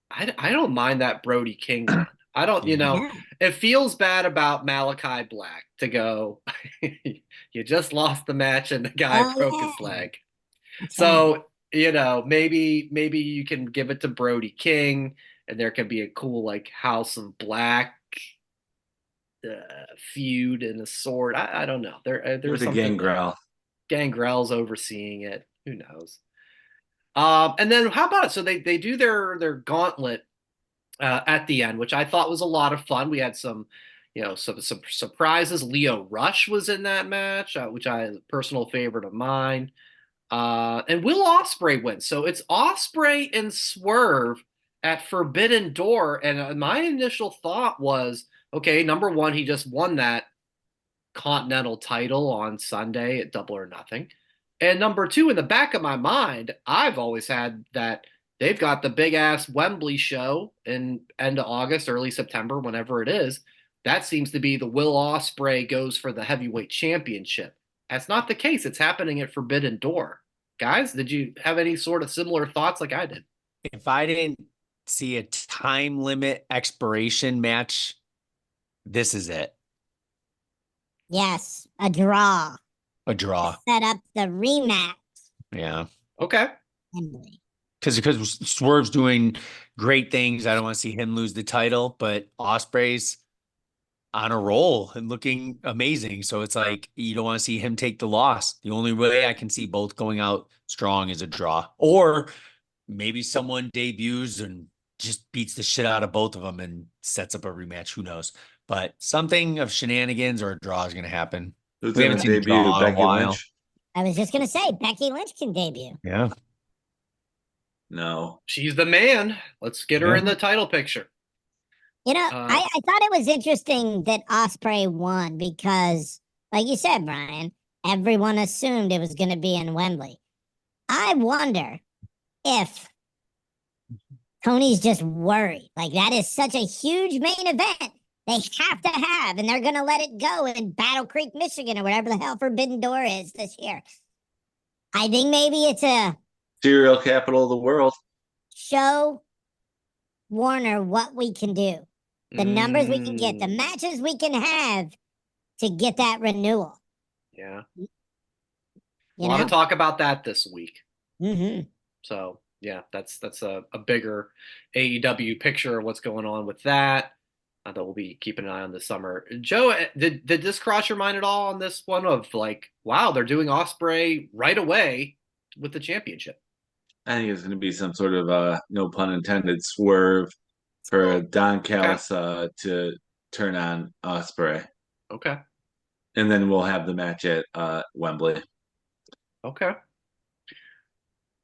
B: I don't mind that Brody King one. I don't. You know,
F: Yeah.
B: it feels bad about Malachi Black to go. You just lost the match and the guy
F: Oh,
B: broke
F: yeah.
B: his leg.
F: That's right.
B: So, you know, maybe you can give it to Brody King and there can be a cool like House of Black feud and a sword. I don't know. There's
D: There's a
B: something.
D: Gangrel.
B: Gangrel's overseeing it. Who knows? And then how about it? So they do their gauntlet at the end, which I thought was a lot of fun. We had some surprises. Leo Rush was in that match, which I is a personal favorite of mine. And Will Ospreay wins. So it's Ospreay and Swerve at Forbidden Door. And my initial thought was, okay, number one, he just won that Continental title on Sunday at Double or Nothing. And number two, in the back of my mind, I've always had that they've got the big ass Wembley show in end of August, early September, whenever it is. That seems to be the Will Ospreay goes for the heavyweight championship. That's not the case. It's happening at Forbidden Door. Guys, did you have any sort of similar thoughts like I did?
E: If I didn't see a time limit expiration match, this is it.
F: Yes, a draw.
E: A draw.
F: Set up the rematch.
E: Yeah.
B: Okay.
F: Wembley.
E: Because Swerve's doing great things. I don't want to see him lose the title, but Ospreay's on a roll and looking amazing. So it's like you don't want to see him take the loss. The only way I can see both going out strong is a draw. Or maybe someone debuts and just beats the shit out of both of them and sets up a rematch. Who knows? But something of shenanigans or a draw is going to happen.
D: Who's
E: We
D: going
E: haven't
D: to
E: seen
D: debut?
E: Draw in a
D: Becky
E: while.
D: Lynch?
F: I was just gonna say Becky Lynch can debut.
E: Yeah.
D: No.
B: She's the man. Let's get her
E: Yeah.
B: in the title picture.
F: You know, I thought it was interesting that Ospreay won because, like you said, Brian, everyone assumed it was going to be in Wembley. I wonder if Tony's just worried. Like, that is such a huge main event they have to have, and they're going to let it go in Battle Creek, Michigan, or whatever the hell Forbidden Door is this year. I think maybe it's a
D: Cereal capital of the world.
F: show Warner what we can do, the numbers we can get, the matches we can have to get that renewal.
B: Yeah.
F: You
B: A lot
F: know?
B: of talk about that this week.
F: Mm-hmm.
B: So yeah, that's a bigger AEW picture of what's going on with that. That we'll be keeping an eye on this summer. Joe, did this cross your mind at all on this one of like, wow, they're doing Ospreay right away with the championship?
D: I think it's going to be some sort of no pun intended swerve for Don Callis to turn on Ospreay,
B: Okay.
D: and then we'll have the match at Wembley.
B: Okay.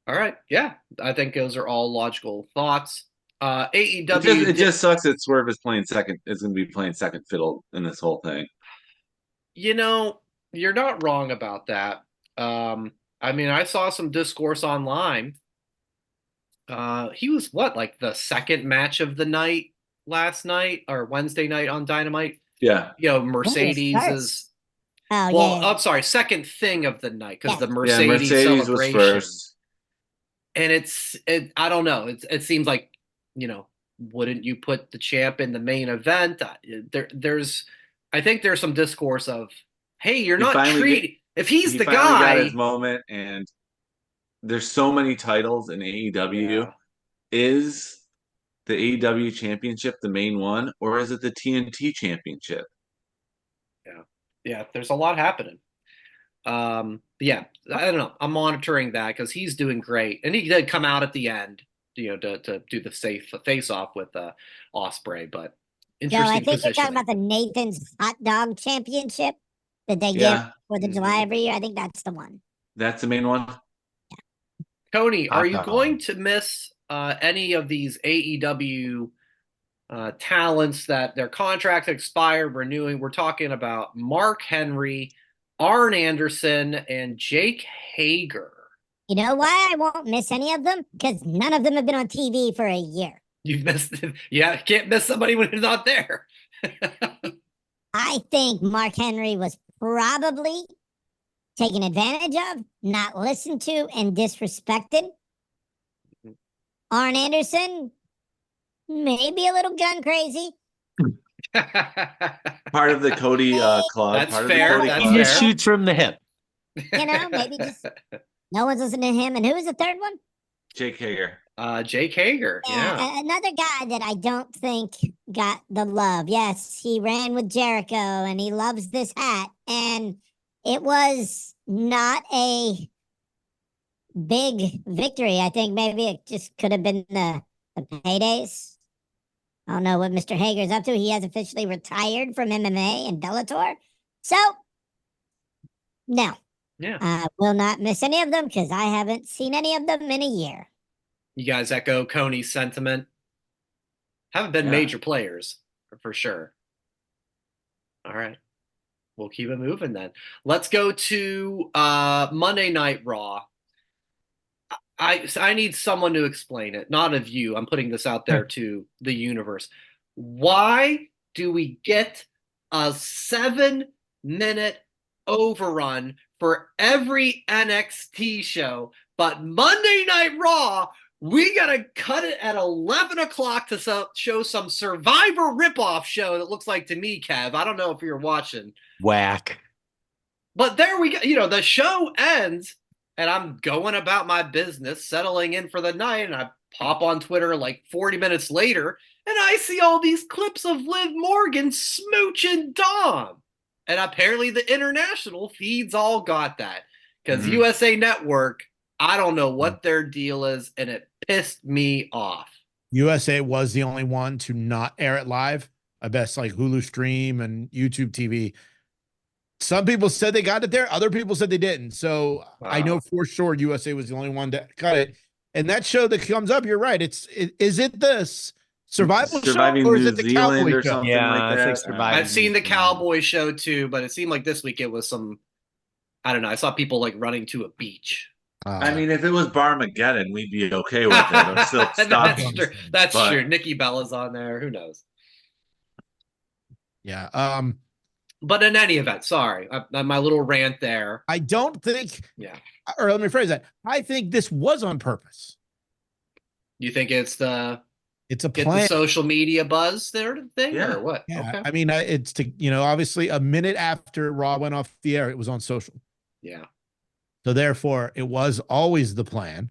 B: All right. Yeah, I think those are all logical thoughts. AEW.
D: It just sucks that Swerve is playing second. Is going to be playing second fiddle in this whole thing.
B: You know, you're not wrong about that. I mean, I saw some discourse online. He was like the second match of the night last night or Wednesday night on Dynamite.
D: Yeah.
B: You know, Mercedes is.
F: Oh,
B: Well,
F: yeah.
B: I'm sorry, second thing of the night because
F: Yeah.
B: the Mercedes
D: Mercedes
B: celebration.
D: was first.
B: And I don't know. It seems like, you know, wouldn't you put the champ in the main event? I think there's some discourse of, hey, you're not treating. If he's the
D: finally
B: guy,
D: got his moment, and there's so many titles in AEW.
B: Yeah.
D: Is the AEW championship the main one, or is it the TNT championship?
B: Yeah, there's a lot happening. Yeah, I don't know. I'm monitoring that because he's doing great, and he did come out at the end, you know, to do the face off with Ospreay. But
F: Joe,
B: interesting
F: I think you're
B: positioning.
F: talking about the Nathan's Hot Dog Championship that they give for the July every year. I think that's the one.
D: That's the main one.
B: Tony, are you
E: Hot dog.
B: going to miss any of these AEW talents that their contracts expired, renewing? We're talking about Mark Henry, Arn Anderson, and Jake Hager.
F: You know why I won't miss any of them? Because none of them have been on TV for a year.
B: You've missed it. Yeah, can't miss somebody when he's not there.
F: I think Mark Henry was probably taken advantage of, not listened to, and disrespected. Arn Anderson, maybe a little gun crazy.
D: Part of the Cody club.
B: That's
D: part
B: fair,
D: Of the Cody
B: that's
E: He
D: club.
E: just shoots from the hip.
F: You know, maybe just no one's listening to him. And who was the third one?
D: Jake Hager.
B: Jake Hager. Yeah.
F: Another guy that I don't think got the love. Yes, he ran with Jericho and he loves this hat. And it was not a big victory. I think maybe it just could have been the paydays. I don't know what Mr. Hager's up to. He has officially retired from MMA and Bellator. So, no.
B: Yeah.
F: I will not miss any of them because I haven't seen any of them in a year.
B: You guys echo Coney's sentiment. Haven't been major players for sure. All right. We'll keep it moving then. Let's go to Monday Night Raw. I need someone to explain it, not of you. I'm putting this out there to the universe. Why do we get a 7-minute overrun for every NXT show, but Monday Night Raw, we gotta cut it at 11 o'clock to show some Survivor ripoff show that looks like to me, Kev. I don't know if you're watching.
E: Whack.
B: But there we go. You know, the show ends, and I'm going about my business, settling in for the night, and I pop on Twitter like 40 minutes later, and I see all these clips of Liv Morgan smooching Dom. And apparently the international feeds all got that. Because USA Network, I don't know what their deal is, and it pissed me off.
C: USA was the only one to not air it live. I bet like Hulu Stream and YouTube TV. Some people said they got it there. Other people said they didn't. So I know for sure USA was the only one to cut it. And that show that comes up, you're right. Is it this Survival
D: Surviving
C: show or
D: New
C: is it the
D: Zealand
C: Cowboy
D: or
C: show?
D: something
E: Yeah,
D: like
E: it's
D: that?
E: like Surviving
B: I've seen
E: New
B: the
E: Zealand.
B: Cowboy show too, but it seemed like this week it was some, I don't know, I saw people like running to a beach.
D: I mean, if it was Barmageddon, we'd be okay with it. Or Silk
B: That's
D: Stockings.
B: true. That's
D: but-
B: true. Nikki Bella's on there. Who knows?
C: yeah.
B: But in any event, sorry, my little rant there.
C: I don't think.
B: Yeah.
C: Or let me phrase that. I think this was on purpose.
B: You think it's
C: a
B: get the
C: plan.
B: social media buzz there thing
D: Yeah.
B: or what?
C: Yeah.
B: Okay.
C: I mean, it's to, obviously a minute after Raw went off the air, it was on social.
B: Yeah.
C: So therefore, it was always the plan.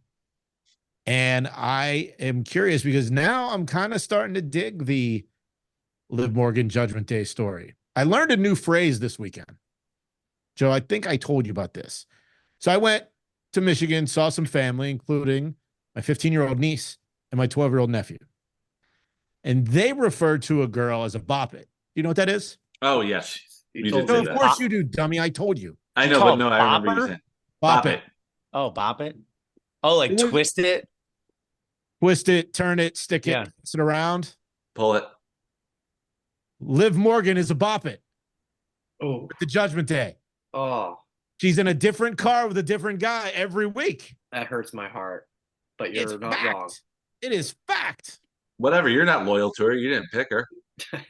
C: And I am curious because now I'm kind of starting to dig the Liv Morgan Judgment Day story. I learned a new phrase this weekend. Joe, I think I told you about this. So I went to Michigan, saw some family, including my 15-year-old niece and my 12-year-old nephew. And they referred to a girl as a bop it. You know what that is?
D: Oh, yes.
B: You
D: You
B: told
D: did
B: me
D: say
C: Of
D: that.
C: course you do, dummy. I told you.
D: I
E: You
D: know,
E: call
D: but
E: it
D: no, I remember you
E: bopper?
D: saying
C: Bop it.
E: Oh, bop it. Oh, like
C: It was-
E: twist it.
C: Twist it, turn it, stick it,
E: Yeah.
C: pass it around.
D: Pull it.
C: Liv Morgan is a bop it
B: Oh.
C: with the Judgment Day.
B: Oh,
C: She's in a different car with a different guy every week.
B: that hurts my heart. But you're
C: It's
B: not
C: fact.
B: wrong.
C: It is fact.
D: Whatever. You're not loyal to her. You didn't pick her.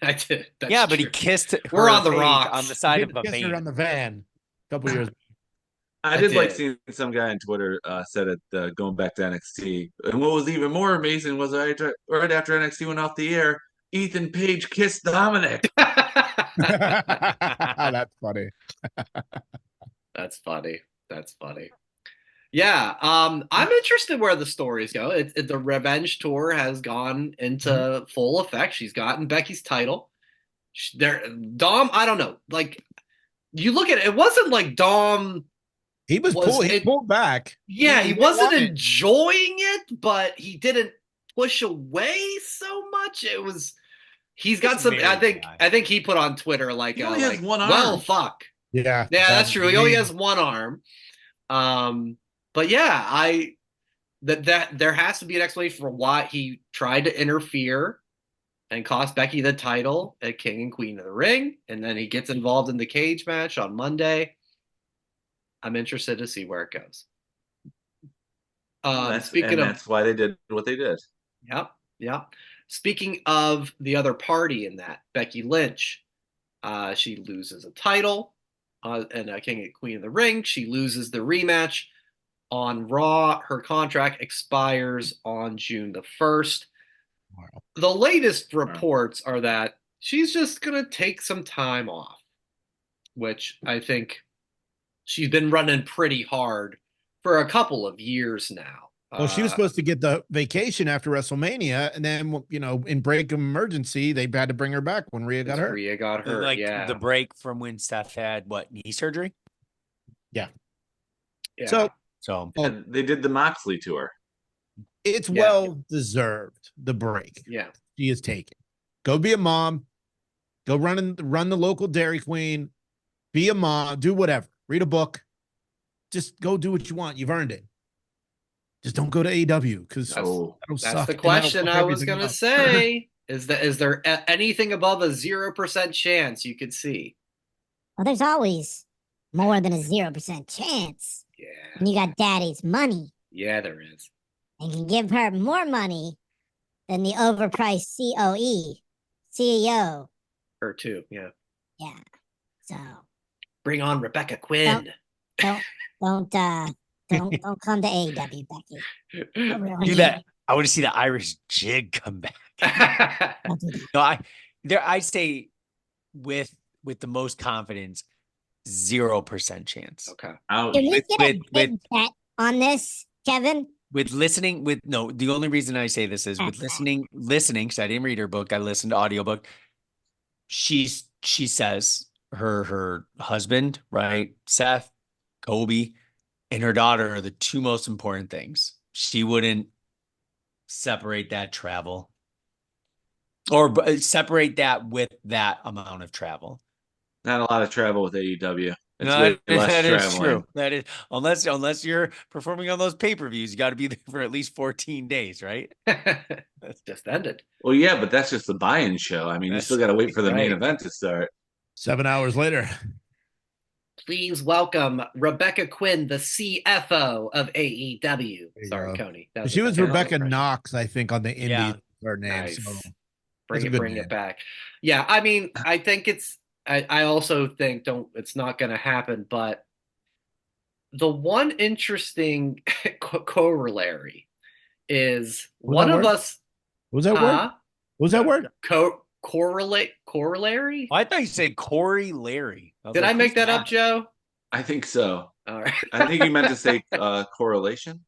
B: I did. That's
E: Yeah, but he
B: true.
E: kissed
B: We're
E: her
B: on the
E: face
B: rocks.
E: on the side
C: He
E: of a
C: kissed her on
E: van.
C: the van a couple years.
D: I
B: I
D: did like
B: did.
D: seeing some guy on Twitter said it going back to NXT. And what was even more amazing was right after NXT went off the air, Ethan Page kissed Dominic.
C: That's funny.
B: That's funny. That's funny. Yeah, I'm interested where the stories go. The revenge tour has gone into full effect. She's gotten Becky's title. Dom, I don't know. Like you look at it, it wasn't like Dom.
C: He pulled back.
B: Yeah, he
C: didn't
B: wasn't
C: want it.
B: enjoying it, but he didn't push away so much. It was. He's got
E: He's
B: some.
E: married
B: I think he put on Twitter like,
D: He only has one
B: well,
D: arm.
B: fuck.
C: Yeah.
B: Yeah, that's true. He only has one arm. But yeah, that there has to be an explanation for why he tried to interfere and cost Becky the title at King and Queen of the Ring, and then he gets involved in the cage match on Monday. I'm interested to see where it goes.
D: That's why they did what they did.
B: Yep. Speaking of the other party in that, Becky Lynch, she loses a title and King and Queen of the Ring. She loses the rematch on Raw. Her contract expires on June the 1st.
C: Wow.
B: The latest reports are that she's just going to take some time off, which I think she's been running pretty hard for a couple of years now.
C: Well, she was supposed to get the vacation after WrestleMania, and then, in break of emergency, they had to bring her back when Rhea got hurt.
B: Rhea got hurt,
E: Like
B: yeah.
E: the break from when Steph had knee surgery.
B: Yeah.
E: So
D: And they did the Moxley tour.
C: It's
B: Yeah.
C: well deserved, the break
B: Yeah.
C: she is taking. Go be a mom. Go run the local Dairy Queen. Be a mom. Do whatever. Read a book. Just go do what you want. You've earned it. Just don't go to AEW because
D: So
B: That's the question I was going to say. Is there anything above a 0% chance you could see?
F: Well, there's always more than a 0% chance.
B: Yeah.
F: And you got daddy's money
B: Yeah, there is.
F: and can give her more money than the overpriced CEO.
B: Her too. Yeah.
F: Yeah. So
B: Bring on Rebecca Quinn.
F: don't come to AEW, Becky. Don't ruin
E: do
F: it.
E: that. I want to see the Irish jig come back.
F: Don't do that.
E: No, I say with the most confidence, 0% chance.
B: Okay.
D: ouch.
F: Can we
E: With-
F: get a
E: with-
F: big bet on this, Kevin?
E: The only reason I say this is with listening, because I didn't read her book, I listened to audiobook. She says her husband, right, Seth, Kobe, and her daughter are the two most important things. She wouldn't separate that travel or separate that with that amount of travel.
D: Not a lot of travel with AEW. It's
E: No,
D: way less
E: that is
D: traveling.
E: true. That is unless you're performing on those pay-per-views, you got to be there for at least 14 days, right?
B: That's just ended.
D: Well, yeah, but that's just the buy-in show. I mean, you
E: That's
D: still got to wait for the main
B: right.
D: event to start.
C: 7 hours later.
B: please welcome Rebecca Quinn, the CFO of AEW. Sorry,
C: go.
B: Coney.
C: She was
B: a
C: Rebecca
B: impression.
C: Knox, I think, on the Indies.
E: Yeah.
C: Her name.
B: Nice.
C: So
B: Bring
C: that's a good
B: it
C: name.
B: back. Yeah, I mean, I think I also think it's not going to happen, but the one interesting corollary is
C: What was
B: one
C: that
B: of
C: word?
B: us.
C: What was that word? What was that word?
B: Corollary?
E: I thought you said Corey Larry.
B: Did I make that up, Joe?
D: I think so.
B: All right.
D: I think you meant to say correlation.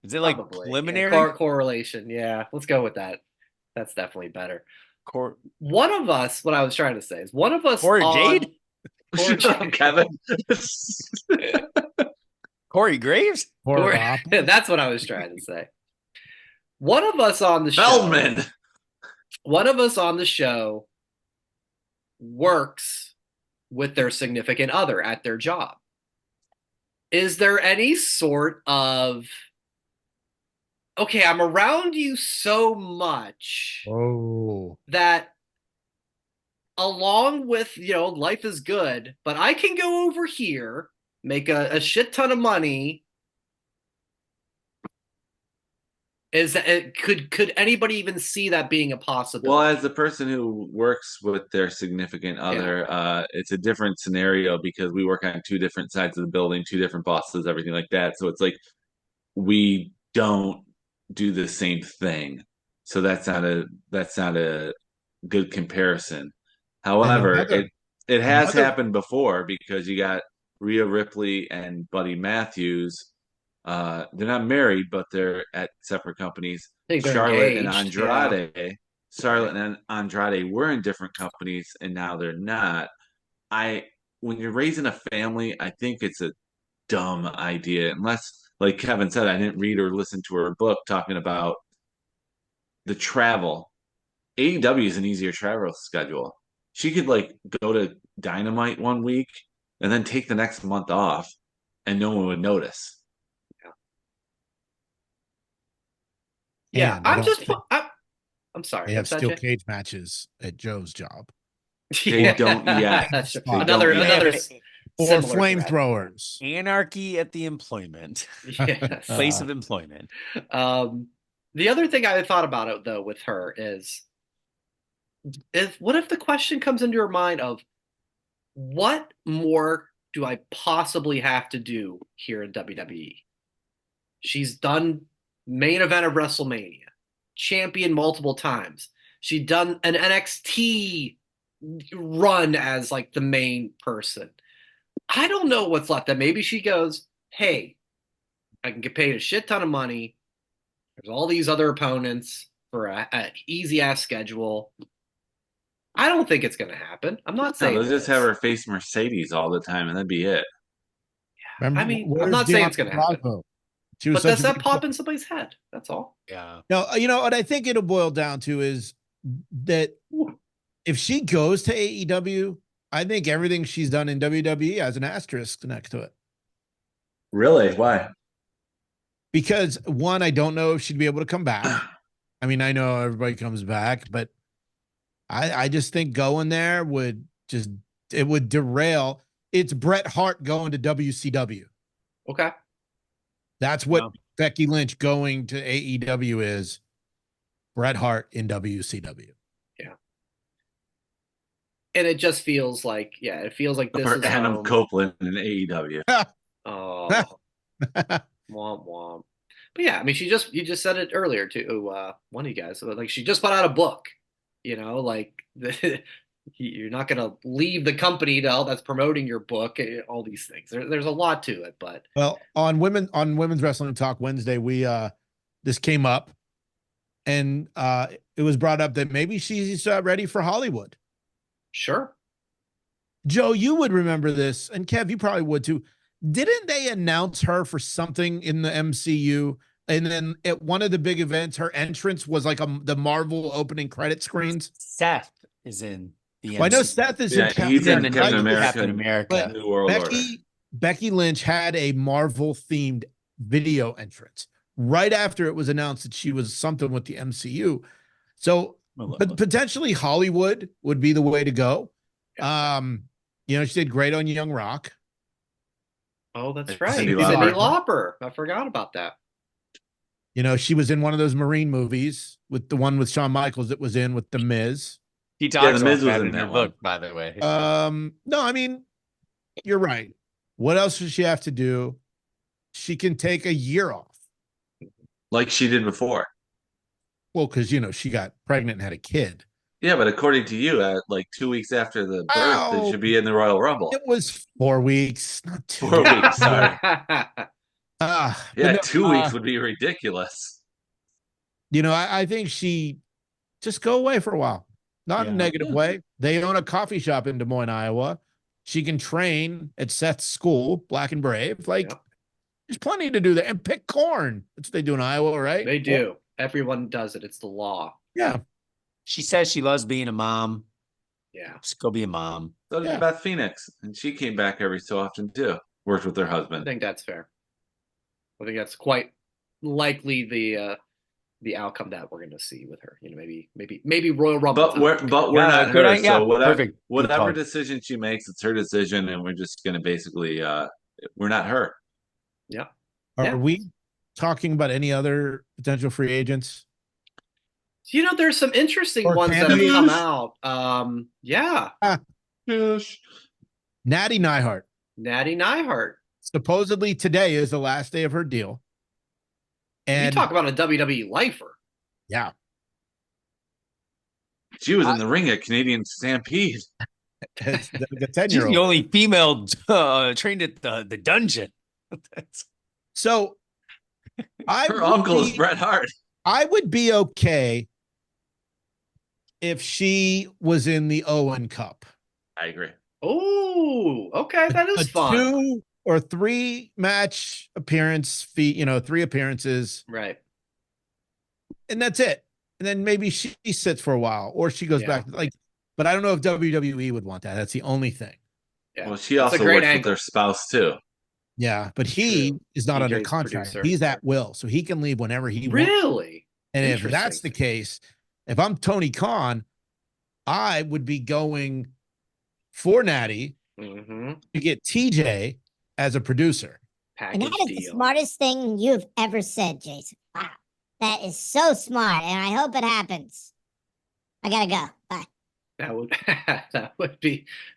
E: Is it like
B: Probably.
E: preliminary?
B: Yeah, correlation. Yeah, let's go with that. That's definitely better. One of us, what I was trying to say is one of us
E: Corey
B: on
E: Jade?
B: Corey
D: Shut up, Kevin.
E: Corey Graves?
B: That's what I was trying to say. One of us on the show.
D: Feldman.
B: One of us on the show works with their significant other at their job. Is there any sort of, okay, I'm around you so much that along with, life is good, but I can go over here, make a shit ton of money. Is that could anybody even see that being a possibility?
D: Well, as the person who works with their significant other, it's a different scenario because we work on two different sides of the building, two different bosses, everything like that. So it's like we don't do the same thing. So that's not a good comparison. However, it has happened before because you got Rhea Ripley and Buddy Matthews. They're not married, but they're at separate companies. Charlotte and Andrade. Charlotte and Andrade were in different companies, and now they're not. When you're raising a family, I think it's a dumb idea, unless, like Kevin said, I didn't read or listen to her book talking about the travel. AEW is an easier travel schedule. She could go to Dynamite one week and then take the next month off, and no one would notice.
B: Yeah, I'm sorry.
C: They have steel cage matches at Joe's job.
D: They don't yet.
B: Another
C: or flamethrowers.
E: Anarchy at the employment.
B: Yes.
E: Place of employment.
B: The other thing I thought about it though with her is what if the question comes into your mind of what more do I possibly have to do here in WWE? She's done main event of WrestleMania, champion multiple times. She done an NXT run as the main person. I don't know what's left. That maybe she goes, hey, I can get paid a shit ton of money. There's all these other opponents for an easy ass schedule. I don't think it's going to happen. I'm not saying
D: they'll just have her face Mercedes all the time, and that'd be it.
B: Yeah. I mean, I'm not saying it's going to happen. But does that pop in somebody's head? That's all.
E: Yeah.
C: No, what I think it'll boil down to is that if she goes to AEW, I think everything she's done in WWE has an asterisk next to it.
D: Really? Why?
C: Because one, I don't know if she'd be able to come back. I mean, I know everybody comes back, but I just think going there would derail. It's Bret Hart going to WCW.
B: Okay.
C: That's what Becky Lynch going to AEW is. Bret Hart in WCW.
B: Yeah. And it just feels like, it feels like this
D: or
B: is
D: Adam Copeland in AEW.
B: Oh. Womp womp. But yeah, I mean, you just said it earlier too. One of you guys, she just put out a book. You're not going to leave the company that's promoting your book. All these things. There's a lot to it, but
C: on Women's Wrestling Talk Wednesday, we this came up, and it was brought up that maybe she's ready for Hollywood.
B: Sure.
C: Joe, you would remember this, and Kev, you probably would too. Didn't they announce her for something in the MCU? And then at one of the big events, her entrance was the Marvel opening credit screens.
E: Seth is in the MCU.
C: Well, I know Seth is in
D: Captain America.
C: But
D: New World Order.
C: Becky Lynch had a Marvel-themed video entrance right after it was announced that she was something with the MCU. So, but potentially Hollywood would be the way to go. She did great on Young Rock.
B: Oh, that's
D: It's
B: right.
D: Cyndi
B: Cyndi
D: Lauper.
B: Lauper. I forgot about that.
C: You know, she was in one of those Marine movies with the one with Shawn Michaels that was in with The Miz.
E: He talks
D: The Miz
E: about
D: was
E: that
D: in
E: in her
D: that one.
E: book, by the way.
C: No, I mean, you're right. What else does she have to do? She can take a year off.
D: Like she did before.
C: Well, because, you know, she got pregnant and had a kid.
D: Yeah, but according to you, at like 2 weeks after the birth, they
C: Oh,
D: should be in the Royal Rumble.
C: it was 4 weeks, not 2.
D: 4 weeks, sorry.
C: But
D: Yeah,
C: no,
D: 2 weeks would be ridiculous.
C: You know, I think she just go away for a while. Not in a
E: Yeah.
C: negative way. They own a coffee shop in Des Moines, Iowa. She can train at Seth's school, Black and Brave. Like,
B: Yep.
C: there's plenty to do there. And pick corn. That's what they do in Iowa, right?
B: They do. Everyone does it. It's the law.
C: Yeah.
E: She says she loves being a mom.
B: Yeah.
E: Just go be a mom.
D: So did
C: Yeah.
D: Beth Phoenix, and she came back every so often too. Worked with her
B: I
D: husband.
B: think that's fair. I think that's quite likely the outcome that we're going to see with her. You know, maybe Royal Rumble.
D: But we're
E: Yeah,
D: not
E: good
D: her.
E: idea.
D: So whatever
E: Perfect. Good
D: whatever
E: call.
D: decision she makes, it's her decision, and we're just gonna basically we're not her.
B: Yeah.
C: Are
B: Yeah.
C: we talking about any other potential free agents?
B: You know, there's some interesting
C: Or
B: ones that have
C: candidates?
B: come out. Yeah.
D: Yes.
C: Natty Neihart.
B: Natty Neihart.
C: Supposedly today is the last day of her deal.
B: You
C: And
B: talk about a WWE lifer.
C: yeah,
D: She was in the ring at Canadian Stampede.
C: it's the
E: She's
C: 10-year-old.
E: the only female trained at the dungeon.
C: So
D: Her uncle is Bret Hart.
C: I would be okay if she was in the Owen Cup.
D: I agree.
B: Oh, okay. That is
C: A
B: fun.
C: 2 or 3 match appearance fee, 3 appearances,
B: Right.
C: and that's it. And then maybe she sits for a while or she goes
B: Yeah.
C: back. But I don't know if WWE would want that. That's the only thing.
B: Yeah.
D: Well, she
B: That's a
D: also
B: great
D: works
B: angle.
D: with her spouse too.
C: Yeah, but he
B: True.
C: is not under
B: TJ's
C: contract.
B: producer.
C: He's at will, so he can leave whenever he wants.
B: Really?
C: And if that's
B: Interesting.
C: the case, if I'm Tony Khan, I would be going for Natty
B: Mm-hmm.
C: to get TJ as a producer.
F: And
B: Package
F: that is the
B: deal.
F: smartest thing you've ever said, Jason. Wow. That is so smart, and I hope it happens. I gotta go. Bye.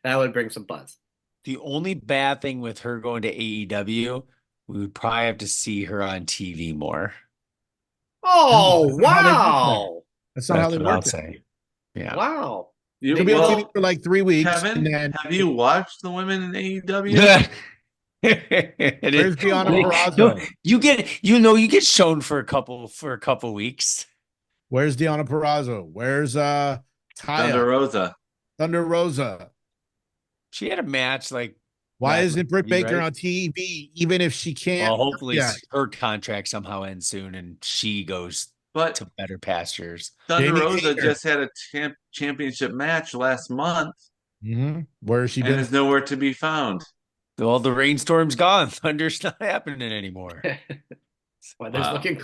B: That would bring some buzz.
E: The only bad thing with her going to AEW, we would probably have to see her on TV more.
B: Oh,
C: That's not how they work
B: wow.
C: That's not how they
E: what I'll
C: work.
E: say. Yeah.
B: Wow.
D: You,
C: She'll be on
D: well,
C: TV for like 3 weeks.
D: Kevin,
C: and then
D: have you watched the women in AEW?
C: where's Deanna
F: Like,
C: Purrazzo?
E: You get shown for a couple weeks.
C: Where's Deanna Purrazzo? Where's
D: Thunder
C: Taya?
D: Rosa.
C: Thunder Rosa?
E: She had a match like
C: Why
E: last
C: isn't Britt
E: week,
C: Baker
E: right?
C: on TV, even if she can't?
E: Well, hopefully
C: Yeah.
E: her contract somehow ends soon and she goes
D: But
E: to better pastures.
D: Thunder
C: Jamie
D: Rosa
C: Hayter.
D: just had a championship match last month
C: Where has she
D: and
C: been?
D: is nowhere to be found.
E: Well, the rainstorm's gone. Thunder's not happening anymore.
B: Well, there's
D: Wow.
B: looking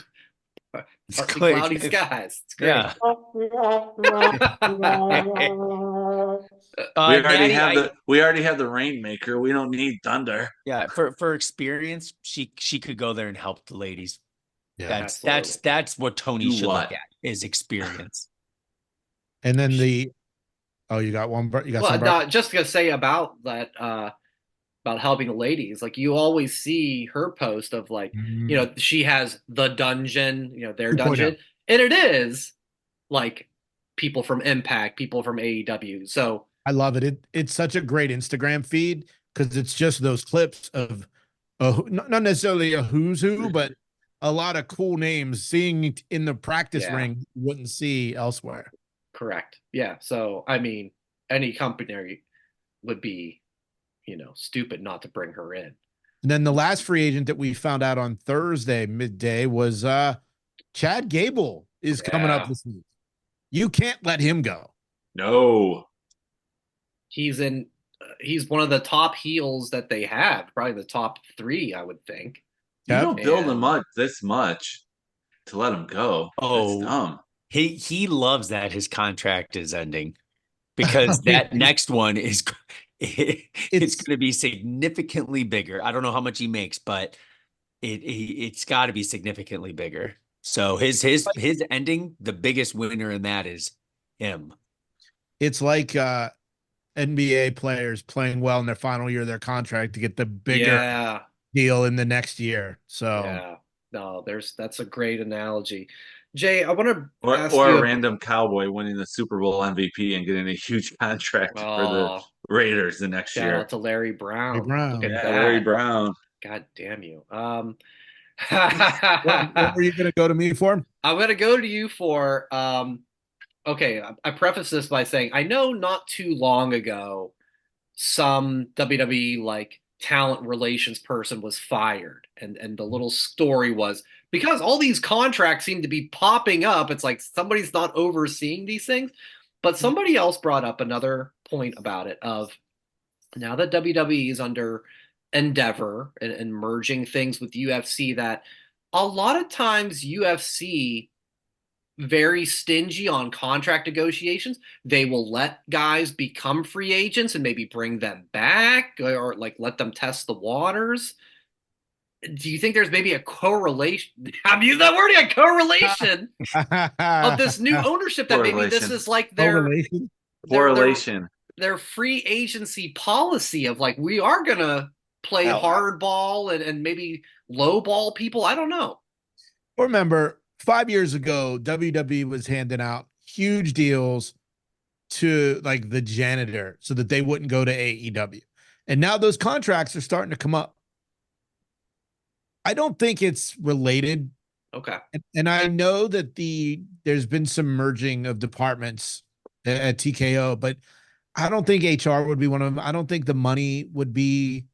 E: It's
B: partly
E: clear.
B: cloudy skies. It's great.
E: Yeah.
D: We already
E: Natty,
D: we already have the Rainmaker. We don't need Thunder.
E: yeah, for experience, she could go there and help the ladies.
C: Yeah.
E: That's what Tony
D: Do
E: should
D: what?
E: look at is experience.
C: And then you got one. You got
B: Well,
C: some.
B: no, just gonna say about that, about helping the ladies. Like you always see her post of like, you know, she has the dungeon, you know, their
C: 2.0.
B: dungeon, and it is like people from Impact, people from AEW. So
C: I love it. It's such a great Instagram feed because it's just those clips of, not necessarily a who's who, but a lot of cool names seeing it in the practice
B: Yeah.
C: ring you wouldn't see elsewhere.
B: correct, yeah. So I mean, any company would be, you know, stupid not to bring her in.
C: And then the last free agent that we found out on Thursday midday was Chad Gable is coming up
B: Yeah.
C: this week. You can't let him go.
D: No.
B: He's in. He's one of the top heels that they have, probably the top 3, I would think.
D: You
C: Yep.
D: don't build him
B: And-
D: up this much to let him go.
E: Oh.
D: That's dumb.
E: He loves that his contract is ending because that next one is it's going to be significantly bigger. I don't know how much he makes, but it's got to be significantly bigger. So his ending, the biggest winner in that is him.
C: It's like NBA players playing well in their final year of their contract to get the bigger deal in the next year. So
B: no, that's a great analogy. Jay, I want to ask
D: or
B: you
D: a random cowboy winning the Super Bowl MVP and getting a huge contract for the Raiders the next year.
B: Shout out to Larry Brown. Look at that.
D: Larry Brown.
B: God damn you.
C: What were you going to go to me for?
B: I'm going to go to you for, okay, I preface this by saying, I know not too long ago, some WWE like talent relations person was fired. And the little story was, because all these contracts seem to be popping up, it's like somebody's not overseeing these things. But somebody else brought up another point about it of, now that WWE is under endeavor and merging things with UFC, that a lot of times UFC very stingy on contract negotiations. They will let guys become free agents and maybe bring them back or like let them test the waters. Do you think there's maybe a correlation? I'm using that word again, correlation of this new ownership that maybe this is like their free agency policy of like, we are going to play hardball and maybe lowball people. I don't know.
C: Remember, 5 years ago, WWE was handing out huge deals to like the janitor so that they wouldn't go to AEW. And now those contracts are starting to come up. I don't think it's related.
B: Okay.
C: And I know that there's been some merging of departments at TKO, but I don't think HR would be one of them. I don't think the money would be,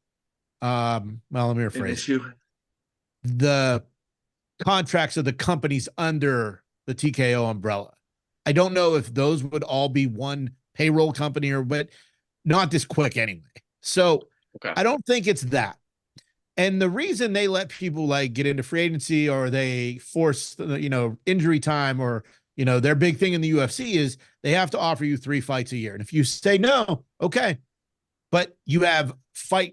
C: well, let me rephrase. The contracts of the companies under the TKO umbrella. I don't know if those would all be one payroll company but not this quick anyway. So I don't think it's that. And the reason they let people like get into free agency or they force, injury time or, their big thing in the UFC is they have to offer you 3 fights a year. And if you say no, okay, but you have a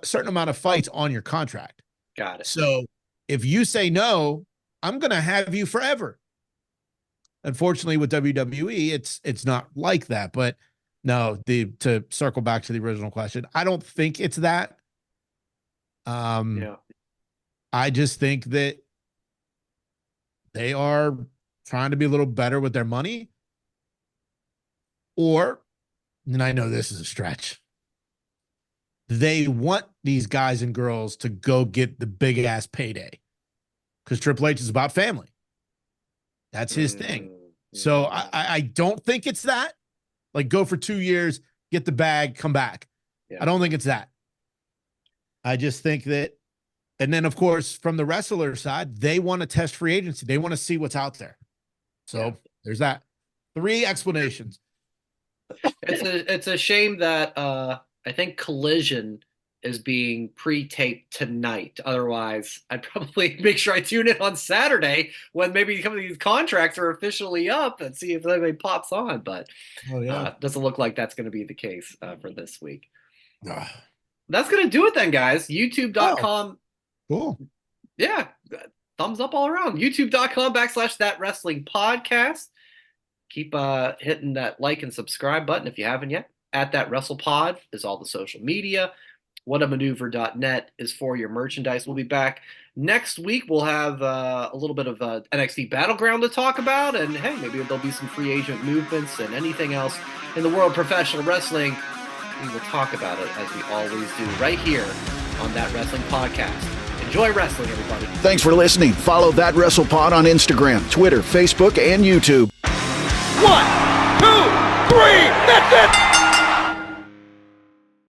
C: certain amount of fights on your contract.
B: Got it.
C: So if you say no, I'm going to have you forever. Unfortunately, with WWE, it's not like that. But no, to circle back to the original question, I don't think it's that. I just think that they are trying to be a little better with their money. Or, and I know this is a stretch, they want these guys and girls to go get the big ass payday because Triple H is about family. That's his thing. So I don't think it's that. Like, go for 2 years, get the bag, come back. I don't think it's that. I just think that, and then of course, from the wrestler side, they want to test free agency. They want to see what's out there. So there's that. 3 explanations.
B: It's a shame that I think Collision is being pre-taped tonight. Otherwise, I'd probably make sure I tune in on Saturday when maybe some of these contracts are officially up and see if anybody pops on. But doesn't look like that's going to be the case for this week. That's going to do it then, guys. YouTube.com.
C: Cool.
B: Yeah. Thumbs up all around. YouTube.com/That Wrestling Podcast. Keep hitting that like and subscribe button if you haven't yet. At That WrestlePod is all the social media. Whatamaneuver.net is for your merchandise. We'll be back next week. We'll have a little bit of NXT Battleground to talk about. And hey, maybe there'll be some free agent movements and anything else in the world of professional wrestling. We will talk about it as we always do right here on That Wrestling Podcast. Enjoy wrestling, everybody.
A: Thanks for listening. Follow That WrestlePod on Instagram, Twitter, Facebook, and YouTube.
G: 1, 2, 3, that's it!